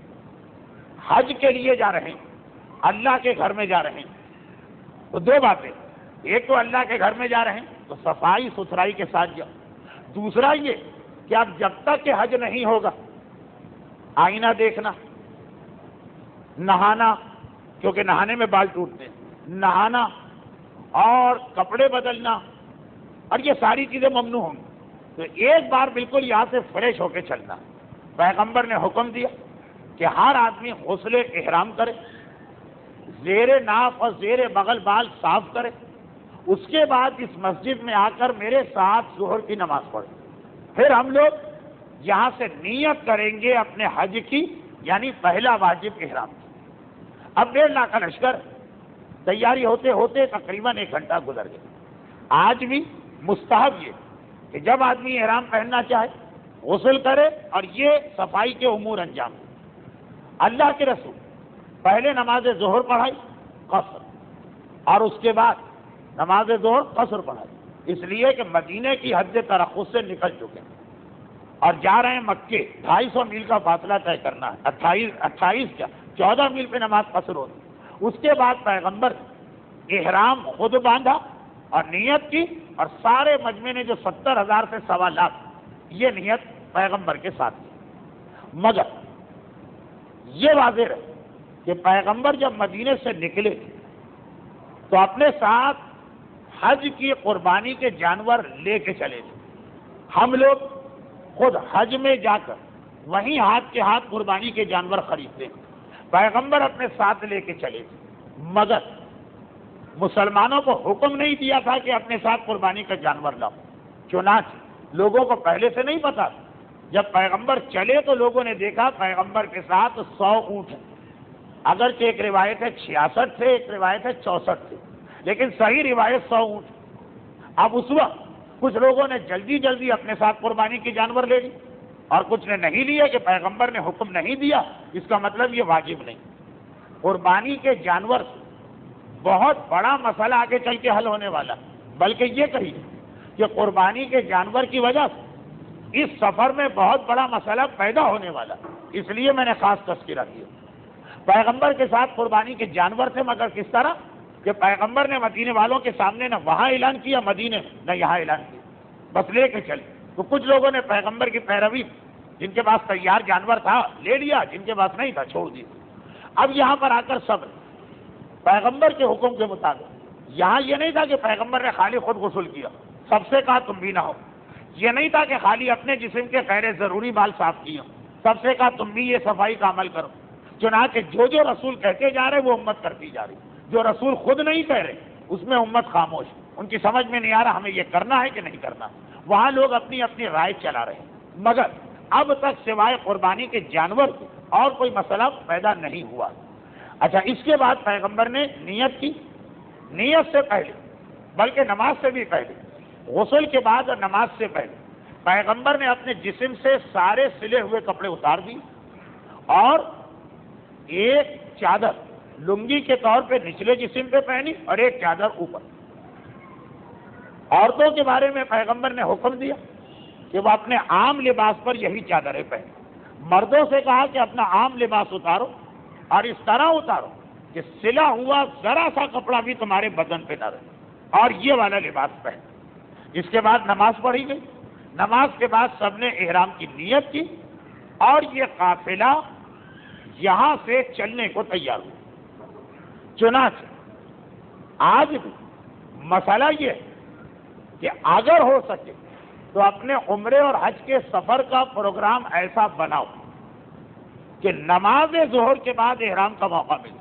حج کے لیے جا رہے ہیں، اللہ کے گھر میں جا رہے ہیں، تو 2 باتیں. ایک تو اللہ کے گھر میں جا رہے ہیں تو صفائی ستھرائی کے ساتھ جاؤ. دوسرا یہ کہ اب جب تک کہ حج نہیں ہوگا آئینہ دیکھنا، نہانا، کیونکہ نہانے میں بال ٹوٹتے ہیں، نہانا اور کپڑے بدلنا اور یہ ساری چیزیں ممنوع ہوں گی، تو ایک بار بالکل یہاں سے فریش ہو کے چلنا۔ پیغمبر نے حکم دیا کہ ہر آدمی غسل احرام کرے، زیر ناف اور زیر بغل بال صاف کرے، اس کے بعد اس مسجد میں آ کر میرے ساتھ ظہر کی نماز پڑھے۔ پھر ہم لوگ یہاں سے نیت کریں گے اپنے حج کی، یعنی پہلا واجب احرام کی۔ اب 1.5 لاکھ کا لشکر، تیاری ہوتے ہوتے تقریباً 1 گھنٹہ گزر گیا۔ آج بھی مستحب یہ کہ جب آدمی احرام پہننا چاہے غسل کرے اور یہ صفائی کے امور انجام دے۔ اللہ کے رسول پہلے نماز ظہر پڑھائی قصر، اور اس کے بعد نماز ظہر قصر پڑھائی، اس لیے کہ مدینے کی حد ترخص سے نکل چکے ہیں اور جا رہے ہیں مکے۔ 250 میل کا فاصلہ طے کرنا ہے، 14 میل پہ نماز قصر ہوتی۔ اس کے بعد پیغمبر احرام خود باندھا اور نیت کی، اور سارے مجمع نے جو 70,000 سے 1.25 لاکھ یہ نیت پیغمبر کے ساتھ کی۔ مگر یہ واضح رہے کہ پیغمبر جب مدینے سے نکلے تو اپنے ساتھ حج کی قربانی کے جانور لے کے چلے تھے۔ ہم لوگ خود حج میں جا کر وہیں ہاتھ کے ہاتھ قربانی کے جانور خریدتے ہیں، پیغمبر اپنے ساتھ لے کے چلے تھے، مگر مسلمانوں کو حکم نہیں دیا تھا کہ اپنے ساتھ قربانی کا جانور لاؤ۔ چنانچہ لوگوں کو پہلے سے نہیں پتا، جب پیغمبر چلے تو لوگوں نے دیکھا پیغمبر کے ساتھ 100 اونٹ ہیں، اگرچہ ایک روایت ہے 66 تھے، ایک روایت ہے 64 تھے، لیکن صحیح روایت 100 اونٹ۔ اب اس وقت کچھ لوگوں نے جلدی جلدی اپنے ساتھ قربانی کے جانور لے لی اور کچھ نے نہیں لیا کہ پیغمبر نے حکم نہیں دیا، اس کا مطلب یہ واجب نہیں۔ قربانی کے جانور بہت بڑا مسئلہ آگے چل کے حل ہونے والا، بلکہ یہ کہیے کہ قربانی کے جانور کی وجہ سے اس سفر میں بہت بڑا مسئلہ پیدا ہونے والا، اس لیے میں نے خاص تذکرہ کیا۔ پیغمبر کے ساتھ قربانی کے جانور تھے، مگر کس طرح کہ پیغمبر نے مدینے والوں کے سامنے نہ وہاں اعلان کیا مدینے میں، نہ یہاں اعلان کیا، بس لے کے چلے۔ تو کچھ لوگوں نے پیغمبر کی پیروی، جن کے پاس تیار جانور تھا لے لیا، جن کے پاس نہیں تھا چھوڑ دیا۔ اب یہاں پر آ کر صبر، پیغمبر کے حکم کے مطابق۔ یہاں یہ نہیں تھا کہ پیغمبر نے خالی خود غسل کیا، سب سے کہا تم بھی نہ ہو۔ یہ نہیں تھا کہ خالی اپنے جسم کے غیر ضروری بال صاف کیے، سب سے کہا تم بھی یہ صفائی کا عمل کرو۔ چنانچہ جو رسول کہتے جا رہے وہ امت کرتی جا رہی، جو رسول خود نہیں کہہ رہے اس میں امت خاموش، ان کی سمجھ میں نہیں آ رہا ہمیں یہ کرنا ہے کہ نہیں کرنا۔ وہاں لوگ اپنی اپنی رائے چلا رہے ہیں، مگر اب تک سوائے قربانی کے جانور کے اور کوئی مسئلہ پیدا نہیں ہوا۔ اچھا، اس کے بعد پیغمبر نے نیت کی۔ نیت سے پہلے، بلکہ نماز سے بھی پہلے، غسل کے بعد اور نماز سے پہلے پیغمبر نے اپنے جسم سے سارے سلے ہوئے کپڑے اتار دیے اور ایک چادر لنگی کے طور پہ نچلے جسم پہ پہنی اور ایک چادر اوپر۔ عورتوں کے بارے میں پیغمبر نے حکم دیا کہ وہ اپنے عام لباس پر یہی چادریں پہنیں۔ مردوں سے کہا کہ اپنا عام لباس اتارو اور اس طرح اتارو کہ سلا ہوا ذرا سا کپڑا بھی تمہارے بدن پہ نہ رہے، اور یہ والا لباس پہن۔ اس کے بعد نماز پڑھی گئی۔ نماز کے بعد سب نے احرام کی نیت کی اور یہ قافلہ یہاں سے چلنے کو تیار ہوا۔ چنانچہ آج بھی مسئلہ یہ ہے کہ اگر ہو سکے تو اپنے عمرے اور حج کے سفر کا پروگرام ایسا بناؤ کہ نماز ظہر کے بعد احرام کا موقع ملے۔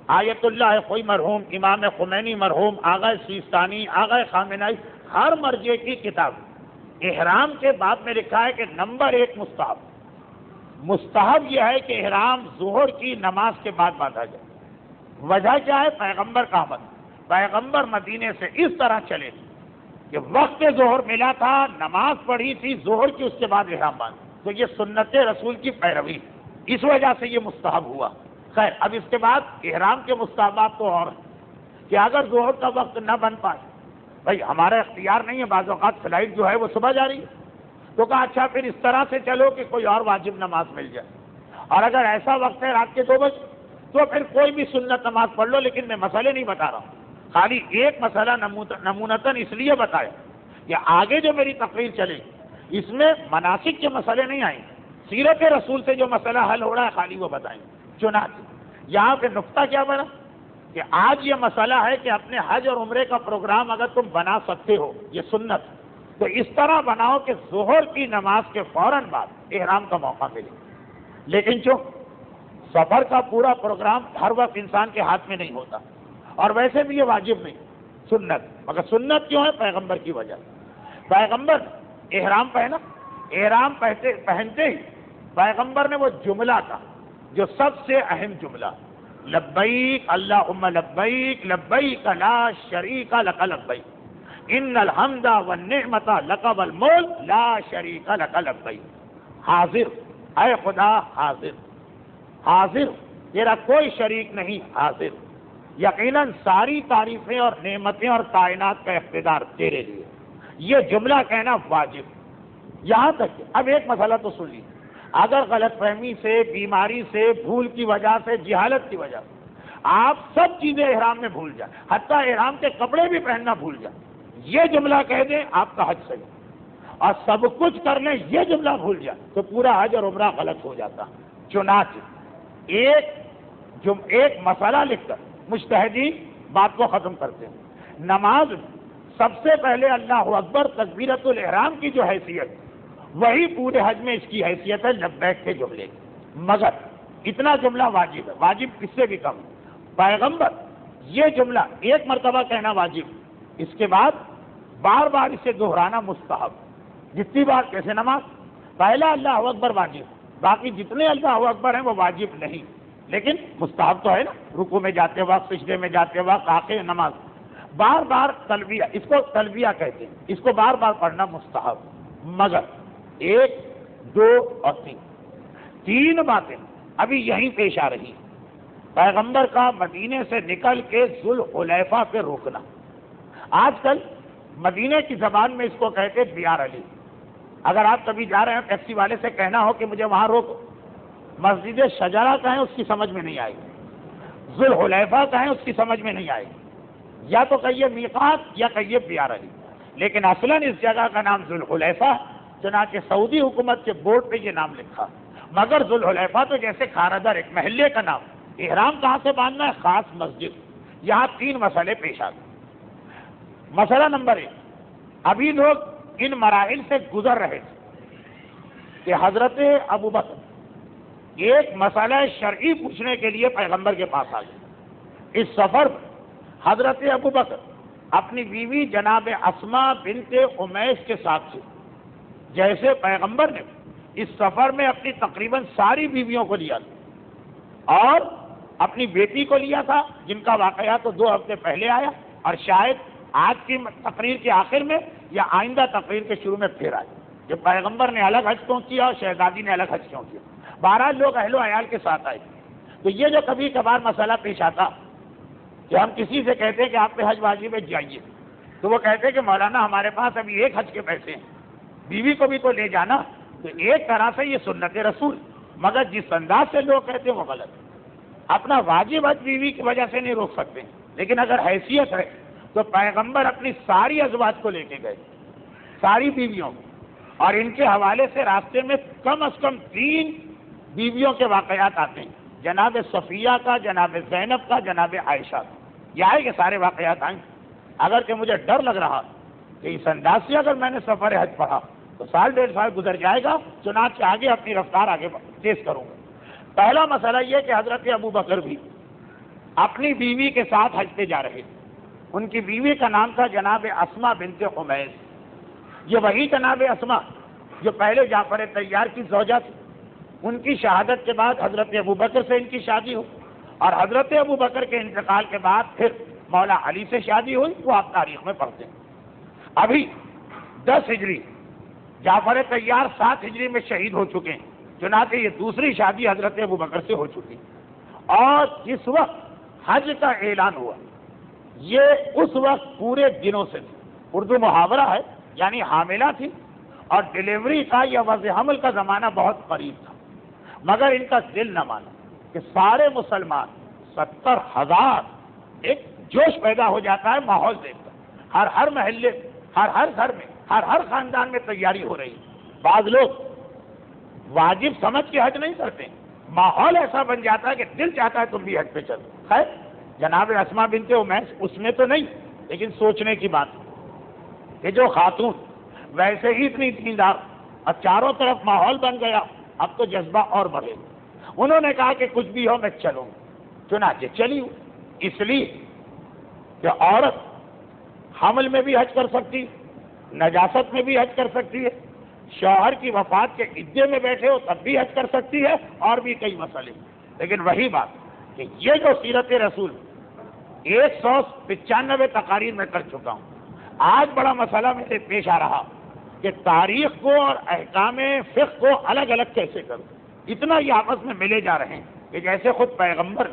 آیت اللہ خوئی مرحوم، امام خمینی مرحوم، آغا سیستانی، آغا خامنائی، ہر مرجع کی کتاب احرام کے بعد میں لکھا ہے کہ نمبر 1 مستحب یہ ہے کہ احرام ظہر کی نماز کے بعد باندھا جائے۔ وجہ کیا ہے؟ پیغمبر کا عمل۔ پیغمبر مدینے سے اس طرح چلے تھے کہ وقت ظہر ملا تھا، نماز پڑھی تھی ظہر کی، اس کے بعد احرام باندھا، تو یہ سنت رسول کی پیروی، اس وجہ سے یہ مستحب ہوا۔ خیر، اب اس کے بعد احرام کے مستحبات تو اور ہیں کہ اگر ظہر کا وقت نہ بن پائے، بھائی ہمارا اختیار نہیں ہے، بعض اوقات فلائٹ جو ہے وہ صبح جا رہی ہے، تو کہا اچھا پھر اس طرح سے چلو کہ کوئی اور واجب نماز مل جائے، اور اگر ایسا وقت ہے رات کے 2 بجے تو پھر کوئی بھی سنت نماز پڑھ لو، لیکن میں مسئلے نہیں بتا رہا ہوں، خالی ایک مسئلہ نمونتاً اس لیے بتایا کہ آگے جو میری تقریر چلے اس میں مناسک کے مسئلے نہیں آئیں، سیرت رسول سے جو مسئلہ حل ہو رہا ہے خالی وہ بتائیں۔ چنانچہ یہاں پہ نقطہ کیا بنا کہ آج یہ مسئلہ ہے کہ اپنے حج اور عمرے کا پروگرام اگر تم بنا سکتے ہو، یہ سنت، تو اس طرح بناؤ کہ ظہر کی نماز کے فوراً بعد احرام کا موقع ملے. لیکن جو سفر کا پورا پروگرام ہر وقت انسان کے ہاتھ میں نہیں ہوتا، اور ویسے بھی یہ واجب نہیں، سنت. مگر سنت کیوں ہے؟ پیغمبر کی وجہ. پیغمبر احرام پہنا، احرام پہنتے ہی پیغمبر نے وہ جملہ کہا جو سب سے اہم جملہ، لبیک اللہم لبیک لبیک لا شریک لک لبیک ان الحمد والنعمت لک والملک لا شریک لک لبیک. حاضر، اے خدا حاضر، حاضر، تیرا کوئی شریک نہیں، حاضر، یقیناً ساری تعریفیں اور نعمتیں اور کائنات کا اقتدار تیرے لیے. یہ جملہ کہنا واجب. یہاں تک کہ اب ایک مسئلہ تو سن لیجیے، اگر غلط فہمی سے، بیماری سے، بھول کی وجہ سے، جہالت کی وجہ سے آپ سب چیزیں احرام میں بھول جائیں، حتیٰ احرام کے کپڑے بھی پہننا بھول جائیں، یہ جملہ کہہ دیں آپ کا حج صحیح، اور سب کچھ کر لیں یہ جملہ بھول جائیں تو پورا حج اور عمرہ غلط ہو جاتا. چنانچہ ایک مسئلہ لکھ کر مجتہدین بات کو ختم کرتے ہیں. نماز میں سب سے پہلے اللہ اکبر تکبیرۃ الاحرام کی جو حیثیت، وہی پورے حج میں اس کی حیثیت ہے لبیک کے جملے کی. مگر اتنا جملہ واجب ہے، واجب اس سے بھی کم. پیغمبر یہ جملہ ایک مرتبہ کہنا واجب، اس کے بعد بار بار اسے دہرانا مستحب. جتنی بار کیسے نماز، پہلا اللہ اکبر واجب، باقی جتنے اللہ اکبر ہیں وہ واجب نہیں، لیکن مستحب تو ہے نا. رکوع میں جاتے وقت، سجدے میں جاتے وقت، آخر نماز بار بار تلبیہ، اس کو تلبیہ کہتے ہیں، اس کو بار بار پڑھنا مستحب. مگر ایک، دو اور تین باتیں ابھی یہیں پیش آ رہی ہیں. پیغمبر کا مدینے سے نکل کے ذوالحلیفہ پہ روکنا. آج کل مدینے کی زبان میں اس کو کہتے بیار علی. اگر آپ کبھی جا رہے ہیں ٹیکسی والے سے کہنا ہو کہ مجھے وہاں روکو، مسجد شجرہ کہیں اس کی سمجھ میں نہیں آئے گی، ذوالحلیفہ کہیں اس کی سمجھ میں نہیں آئے گی. یا تو کہیے میقات یا کہیے بیار علی، لیکن اصلاً اس جگہ کا نام ذوالحلیفہ، چنانچہ سعودی حکومت کے بورڈ پہ یہ نام لکھا. مگر ذوالحلیفہ تو جیسے کھارادر ایک محلے کا نام. احرام کہاں سے باندھنا ہے؟ خاص مسجد. یہاں تین مسئلے پیش آتے. مسئلہ نمبر 1، ابھی لوگ ان مراحل سے گزر رہے تھے کہ حضرت ابوبکر ایک مسئلہ شرعی پوچھنے کے لیے پیغمبر کے پاس آ گئے. اس سفر میں حضرت ابوبکر اپنی بیوی جناب اسماء بنت امیس کے ساتھ تھے. جیسے پیغمبر نے اس سفر میں اپنی تقریباً ساری بیویوں کو لیا تھا اور اپنی بیٹی کو لیا تھا، جن کا واقعہ تو 2 ہفتے پہلے آیا، اور شاید آج کی تقریر کے آخر میں یا آئندہ تقریر کے شروع میں پھر آئے کہ پیغمبر نے الگ حج کیوں کیا اور شہزادی نے الگ حج کیوں کیا. 12 لوگ اہل و عیال کے ساتھ آئے. تو یہ جو کبھی کبھار مسئلہ پیش آتا کہ ہم کسی سے کہتے ہیں کہ آپ پہ حج واجب ہے جائیے، تو وہ کہتے کہ مولانا ہمارے پاس ابھی ایک حج کے پیسے ہیں، بیوی کو بھی تو لے جانا. تو ایک طرح سے یہ سنت رسول، مگر جس انداز سے لوگ کہتے ہیں وہ غلط. اپنا واجب حج بیوی کی وجہ سے نہیں روک سکتے، لیکن اگر حیثیت ہے تو پیغمبر اپنی ساری ازواج کو لے کے گئے، ساری بیویوں کو، اور ان کے حوالے سے راستے میں کم از کم 3 بیویوں کے واقعات آتے ہیں، جناب صفیہ کا، جناب زینب کا، جناب عائشہ کا. یہ آئے کہ سارے واقعات آئیں. اگر کہ مجھے ڈر لگ رہا کہ اس انداز سے اگر میں نے سفر حج پڑھا تو 1.5 سال گزر جائے گا، چنانچہ آگے اپنی رفتار آگے تیز کروں گا. پہلا مسئلہ یہ کہ حضرت ابوبکر بھی اپنی بیوی کے ساتھ حج پہ جا رہے تھے. ان کی بیوی کا نام تھا جناب اسماء بنت امیس. یہ وہی جناب اسماء جو پہلے جعفر طیار کی زوجہ تھی. ان کی شہادت کے بعد حضرت ابوبکر سے ان کی شادی ہوئی، اور حضرت ابوبکر کے انتقال کے بعد پھر مولا علی سے شادی ہوئی. وہ آپ تاریخ میں پڑھتے ہیں. ابھی 10 ہجری، جعفر طیار 7 ہجری میں شہید ہو چکے ہیں، چنانچہ یہ دوسری شادی حضرت ابوبکر سے ہو چکی. اور جس وقت حج کا اعلان ہوا یہ اس وقت پورے دنوں سے تھی. اردو محاورہ ہے، یعنی حاملہ تھی، اور ڈیلیوری کا یا وضع حمل کا زمانہ بہت قریب تھا. مگر ان کا دل نہ مانا کہ سارے مسلمان 70,000 ایک جوش پیدا ہو جاتا ہے ماحول دیکھ کر. ہر محلے، ہر گھر میں، ہر خاندان میں تیاری ہو رہی. بعض لوگ واجب سمجھ کے حج نہیں کرتے، ماحول ایسا بن جاتا ہے کہ دل چاہتا ہے تم بھی حج پہ چلو. خیر، جناب اسما بنت امیس اس میں تو نہیں، لیکن سوچنے کی بات کہ جو خاتون ویسے ہی اتنی دیندار اور چاروں طرف ماحول بن گیا، اب تو جذبہ اور بڑھے، انہوں نے کہا کہ کچھ بھی ہو میں چلوں، چنانچہ چلی ہوں، اس لیے کہ عورت حمل میں بھی حج کر سکتی، نجاست میں بھی حج کر سکتی ہے، شوہر کی وفات کے عدے میں بیٹھے ہو تب بھی حج کر سکتی ہے، اور بھی کئی مسئلے، لیکن وہی بات کہ یہ جو سیرت رسول 195 تقاریر میں کر چکا ہوں، آج بڑا مسئلہ میرے پیش آ رہا کہ تاریخ کو اور احکام فقہ کو الگ الگ کیسے کروں، اتنا یہ آپس میں ملے جا رہے ہیں کہ جیسے خود پیغمبر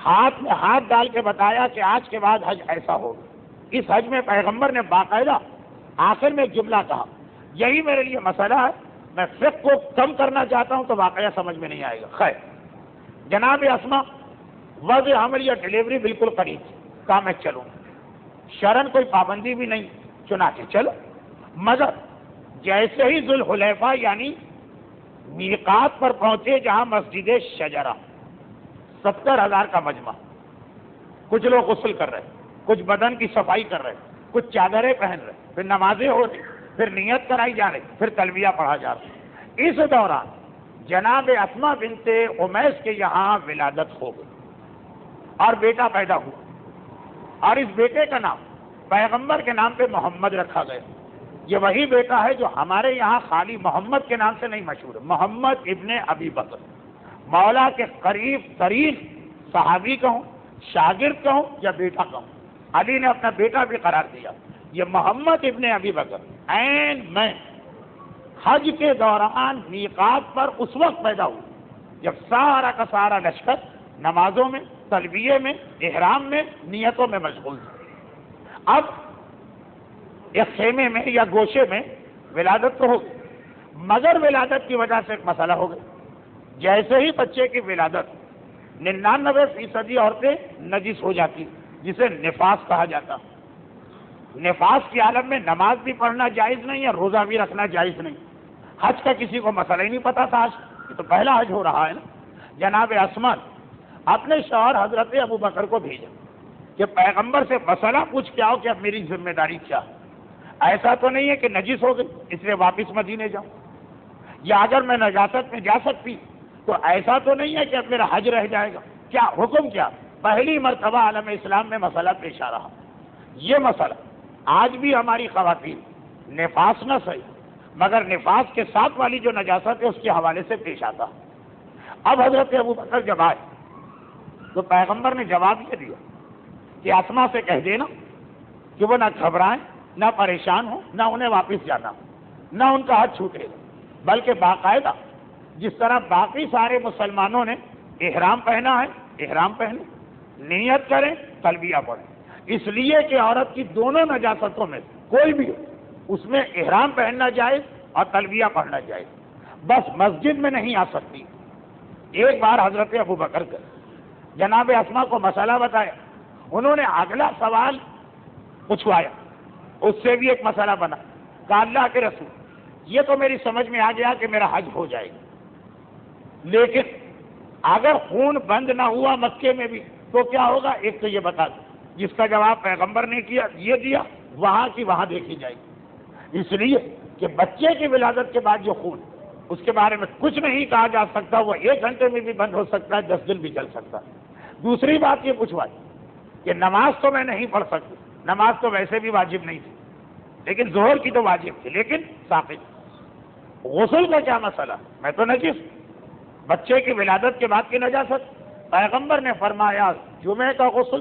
ہاتھ میں ہاتھ ڈال کے بتایا کہ آج کے بعد حج ایسا ہوگا، اس حج میں پیغمبر نے باقاعدہ آخر میں ایک جملہ کہا، یہی میرے لیے مسئلہ ہے، میں فقہ کو کم کرنا چاہتا ہوں تو واقعہ سمجھ میں نہیں آئے گا۔ خیر، جناب اسما وضع حمل یا ڈلیوری بالکل قریب تھی، کہا میں چلوں، شرن کوئی پابندی بھی نہیں، چنانچہ چلو، مگر جیسے ہی ذوالحلیفہ یعنی میقات پر پہنچے جہاں مسجد شجرہ 70,000 کا مجمع، کچھ لوگ غسل کر رہے، کچھ بدن کی صفائی کر رہے، کچھ چادریں پہن رہے، پھر نمازیں ہو رہی، پھر نیت کرائی جا رہی، پھر تلبیہ پڑھا جا رہا، اس دوران جناب اسما بنت امیس کے یہاں ولادت ہو گئی اور بیٹا پیدا ہوا، اور اس بیٹے کا نام پیغمبر کے نام پہ محمد رکھا گیا۔ یہ وہی بیٹا ہے جو ہمارے یہاں خالی محمد کے نام سے نہیں مشہور ہے، محمد ابن ابی بکر، مولا کے قریب ترین صحابی کہوں، شاگرد کہوں یا بیٹا کہوں، علی نے اپنا بیٹا بھی قرار دیا۔ یہ محمد ابن ابی بکر عین میں حج کے دوران میقات پر اس وقت پیدا ہوا جب سارا کا سارا لشکر نمازوں میں، تلبیے میں، احرام میں، نیتوں میں مشغول تھا۔ اب ایک خیمے میں یا گوشے میں ولادت تو ہو گئی، مگر ولادت کی وجہ سے ایک مسئلہ ہو گیا، جیسے ہی بچے کی ولادت 99% عورتیں نجس ہو جاتی، جسے نفاس کہا جاتا۔ نفاس کی عالم میں نماز بھی پڑھنا جائز نہیں ہے، روزہ بھی رکھنا جائز نہیں۔ حج کا کسی کو مسئلہ ہی نہیں پتا تھا، آج یہ تو پہلا حج ہو رہا ہے نا۔ جناب اسما اپنے شوہر حضرت ابو بکر کو بھیجا کہ پیغمبر سے مسئلہ پوچھ کے آؤ کہ اب میری ذمہ داری کیا ہے، ایسا تو نہیں ہے کہ نجس ہو گئی اس لیے واپس مدینے جاؤں، یا اگر میں نجاست میں جا سکتی تو ایسا تو نہیں ہے کہ اب میرا حج رہ جائے گا، کیا حکم کیا؟ پہلی مرتبہ عالم اسلام میں مسئلہ پیش آ رہا۔ یہ مسئلہ آج بھی ہماری خواتین نفاس نہ صحیح مگر نفاس کے ساتھ والی جو نجاست ہے اس کے حوالے سے پیش آتا۔ اب حضرت ابو بکر جب آئے تو پیغمبر نے جواب یہ دیا کہ اسما سے کہہ دینا کہ وہ نہ گھبرائیں، نہ پریشان ہوں، نہ انہیں واپس جانا، نہ ان کا حج چھوٹے گا، بلکہ باقاعدہ جس طرح باقی سارے مسلمانوں نے احرام پہنا ہے احرام پہنے، نیت کریں، تلبیہ پڑھیں، اس لیے کہ عورت کی دونوں نجاستوں میں کوئی بھی ہو اس میں احرام پہننا جائز اور تلبیہ پڑھنا جائز، بس مسجد میں نہیں آ سکتی۔ ایک بار حضرت ابو بکر جناب اسما کو مسئلہ بتایا، انہوں نے اگلا سوال پوچھوایا، اس سے بھی ایک مسئلہ بنا، کہا اللہ کے رسول یہ تو میری سمجھ میں آ گیا کہ میرا حج ہو جائے گا، لیکن اگر خون بند نہ ہوا مکے میں بھی تو کیا ہوگا؟ ایک تو یہ بتا دو، جس کا جواب پیغمبر نے کیا یہ دیا، وہاں کی وہاں دیکھی جائے گی، اس لیے کہ بچے کی ولادت کے بعد جو خون اس کے بارے میں کچھ نہیں کہا جا سکتا، وہ 1 گھنٹے میں بھی بند ہو سکتا ہے، 10 دن بھی چل سکتا ہے۔ دوسری بات یہ پوچھوائی کہ نماز تو میں نہیں پڑھ سکتی، نماز تو ویسے بھی واجب نہیں تھی، لیکن ظہر کی تو واجب تھی لیکن ثابت۔ غسل کا کیا مسئلہ؟ میں تو نجس، بچے کی ولادت کے بعد کی نجاست، پیغمبر نے فرمایا جمعے کا غسل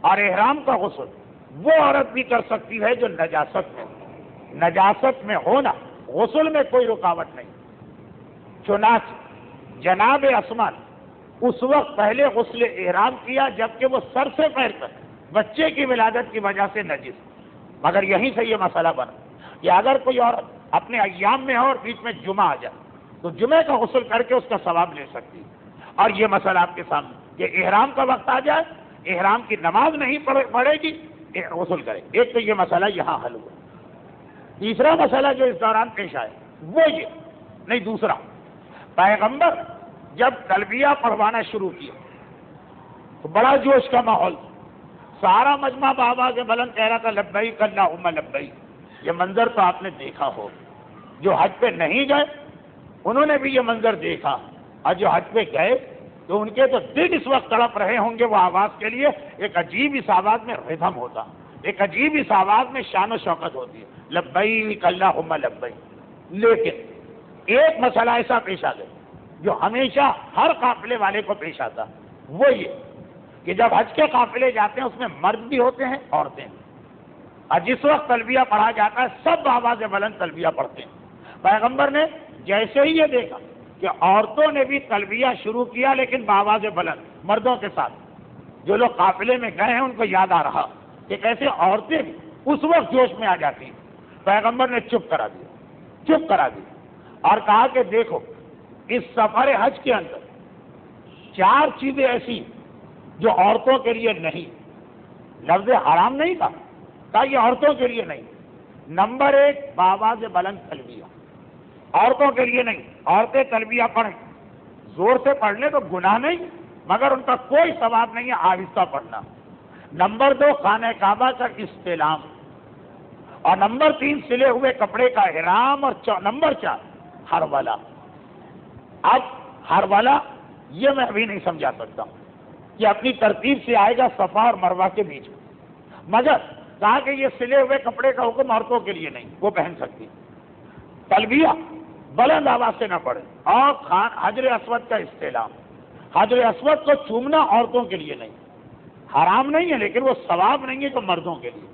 اور احرام کا غسل وہ عورت بھی کر سکتی ہے جو نجاست میں ہونا، غسل میں کوئی رکاوٹ نہیں۔ چنانچہ جناب اسما اس وقت پہلے غسل احرام کیا جبکہ وہ سر سے پیر تک بچے کی ولادت کی وجہ سے نجس، مگر یہیں سے یہ مسئلہ بنا کہ اگر کوئی عورت اپنے ایام میں ہو اور بیچ میں جمعہ آ جائے تو جمعے کا غسل کر کے اس کا ثواب لے سکتی ہے۔ اور یہ مسئلہ آپ کے سامنے کہ احرام کا وقت آ جائے، احرام کی نماز نہیں پڑھے گی، غسل کرے، ایک تو یہ مسئلہ یہاں حل ہوا۔ تیسرا مسئلہ جو اس دوران پیش آیا وہ یہ نہیں، دوسرا، پیغمبر جب تلبیہ پڑھوانا شروع کیا بڑا جوش کا ماحول، سارا مجمع بابا کے بلند کہہ رہا تھا لبیک اللہم لبیک۔ یہ منظر تو آپ نے دیکھا ہو، جو حج پہ نہیں گئے انہوں نے بھی یہ منظر دیکھا، اور جو حج پہ گئے تو ان کے تو دل اس وقت تڑپ رہے ہوں گے وہ آواز کے لیے۔ ایک عجیب اس آواز میں ردھم ہوتا، ایک عجیب اس آواز میں شان و شوکت ہوتی ہے، لبیک اللہم لبیک۔ لیکن ایک مسئلہ ایسا پیش آ گیا جو ہمیشہ ہر قافلے والے کو پیش آتا، وہ یہ کہ جب حج کے قافلے جاتے ہیں اس میں مرد بھی ہوتے ہیں، عورتیں بھی، اور جس وقت تلبیہ پڑھا جاتا ہے سب آواز بلند تلبیہ پڑھتے ہیں۔ پیغمبر نے جیسے ہی یہ دیکھا کہ عورتوں نے بھی تلبیہ شروع کیا لیکن بآواز بلند مردوں کے ساتھ، جو لوگ قافلے میں گئے ہیں ان کو یاد آ رہا کہ کیسے عورتیں بھی اس وقت جوش میں آ جاتی ہیں۔ پیغمبر نے چپ کرا دیا اور کہا کہ دیکھو اس سفر حج کے اندر 4 چیزیں ایسی جو عورتوں کے لیے نہیں، لفظ حرام نہیں تھا، یہ عورتوں کے لیے نہیں۔ نمبر 1 بآواز بلند تلبیہ، عورتوں کے لیے نہیں، عورتیں تلبیہ پڑھیں، زور سے پڑھ لیں تو گناہ نہیں مگر ان کا کوئی ثواب نہیں ہے آہستہ پڑھنا۔ نمبر 2 خانہ کعبہ کا استلام، اور نمبر 3 سلے ہوئے کپڑے کا احرام، اور نمبر 4 ہرولہ۔ اب ہرولہ یہ میں ابھی نہیں سمجھا سکتا ہوں کہ اپنی ترتیب سے آئے گا صفا اور مروہ کے بیچ میں، مگر کہا کہ یہ سلے ہوئے کپڑے کا حکم عورتوں کے لیے نہیں، وہ پہن سکتی۔ تلبیہ بلند آواز سے نہ پڑے، اور حجر اسود کا استعلام، حجر اسود کو چومنا عورتوں کے لیے نہیں، حرام نہیں ہے لیکن وہ ثواب نہیں ہے جو مردوں کے لیے۔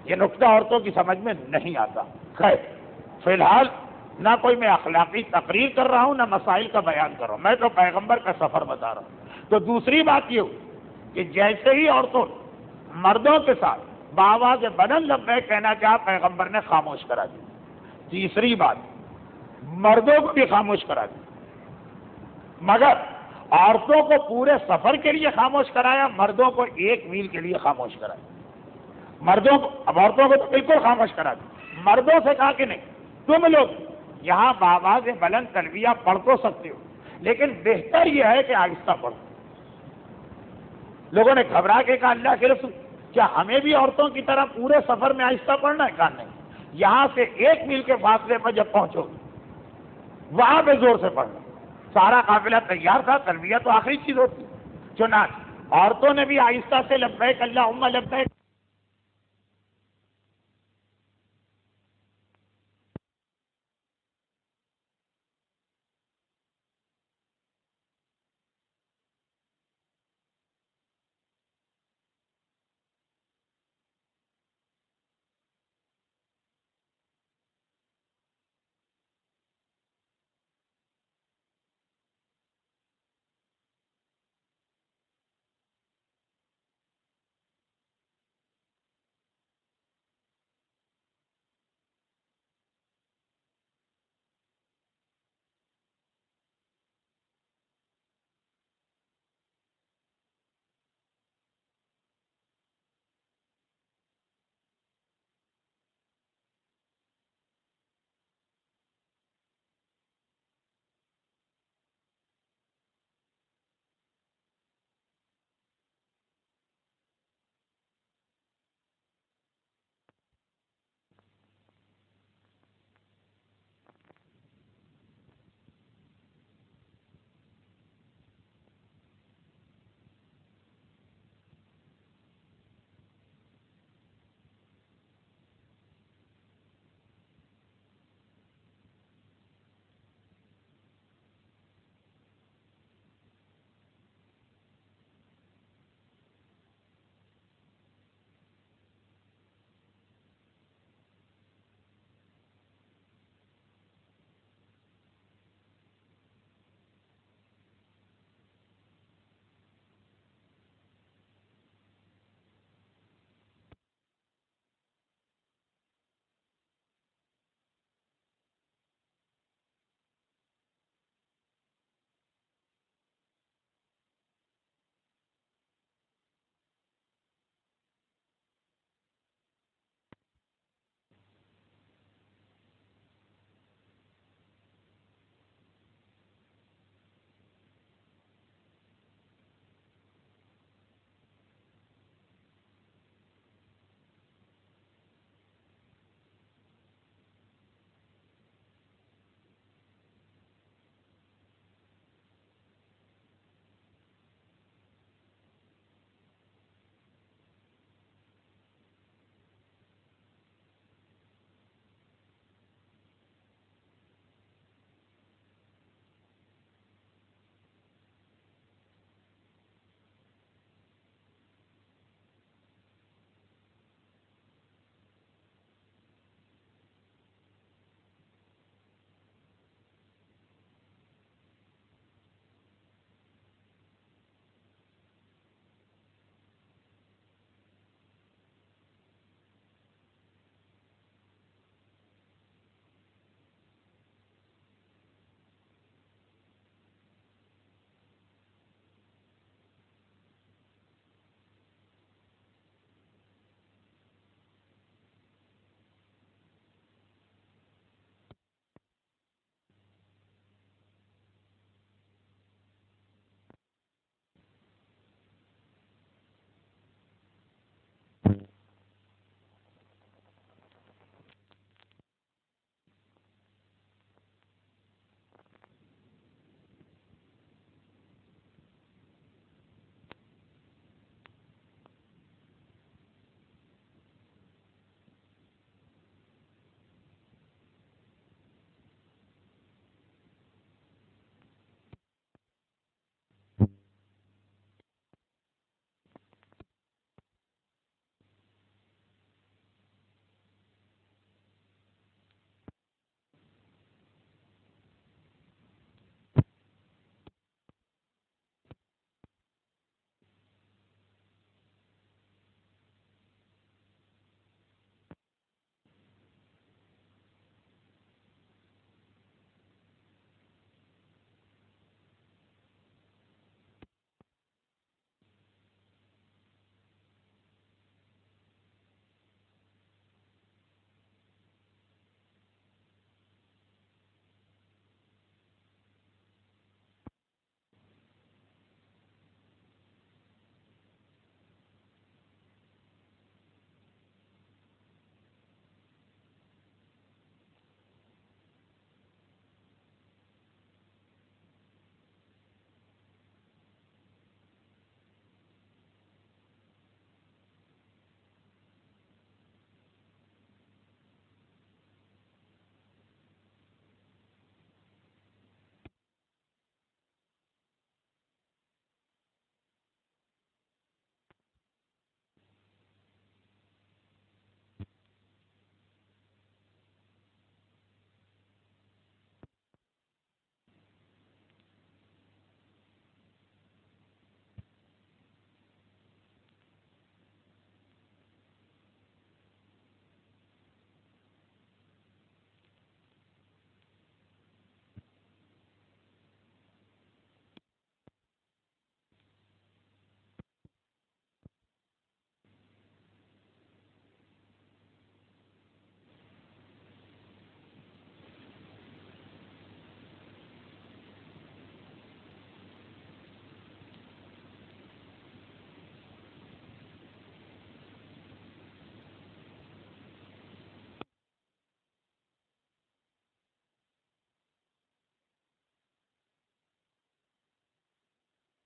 یہ نقطہ عورتوں کی سمجھ میں نہیں آتا۔ خیر، فی الحال نہ کوئی میں اخلاقی تقریر کر رہا ہوں نہ مسائل کا بیان کر رہا ہوں، میں تو پیغمبر کا سفر بتا رہا ہوں۔ تو دوسری بات یہ ہوئی کہ جیسے ہی عورتوں مردوں کے ساتھ بآواز بلند لبیک کہنا چاہا، پیغمبر نے خاموش کرا دیا۔ تیسری بات، مردوں کو بھی خاموش کرا دیا، مگر عورتوں کو پورے سفر کے لیے خاموش کرایا، مردوں کو 1 میل کے لیے خاموش کرایا۔ عورتوں کو تو بالکل خاموش کرا دیا، مردوں سے کہا کہ نہیں، تم لوگ یہاں بآواز بلند تلبیہ پڑھ تو سکتے ہو لیکن بہتر یہ ہے کہ آہستہ پڑھو۔ لوگوں نے گھبرا کے کہا اللہ کے رسول کیا ہمیں بھی عورتوں کی طرح پورے سفر میں آہستہ پڑھنا ہے؟ کہا نہیں، یہاں سے 1 میل کے فاصلے پر جب پہنچو وہاں پہ زور سے پڑھنا۔ سارا قافلہ تیار تھا، تلبیہ تو آخری چیز ہوتی، چنانچہ عورتوں نے بھی آہستہ سے لبیک اللہم لبیک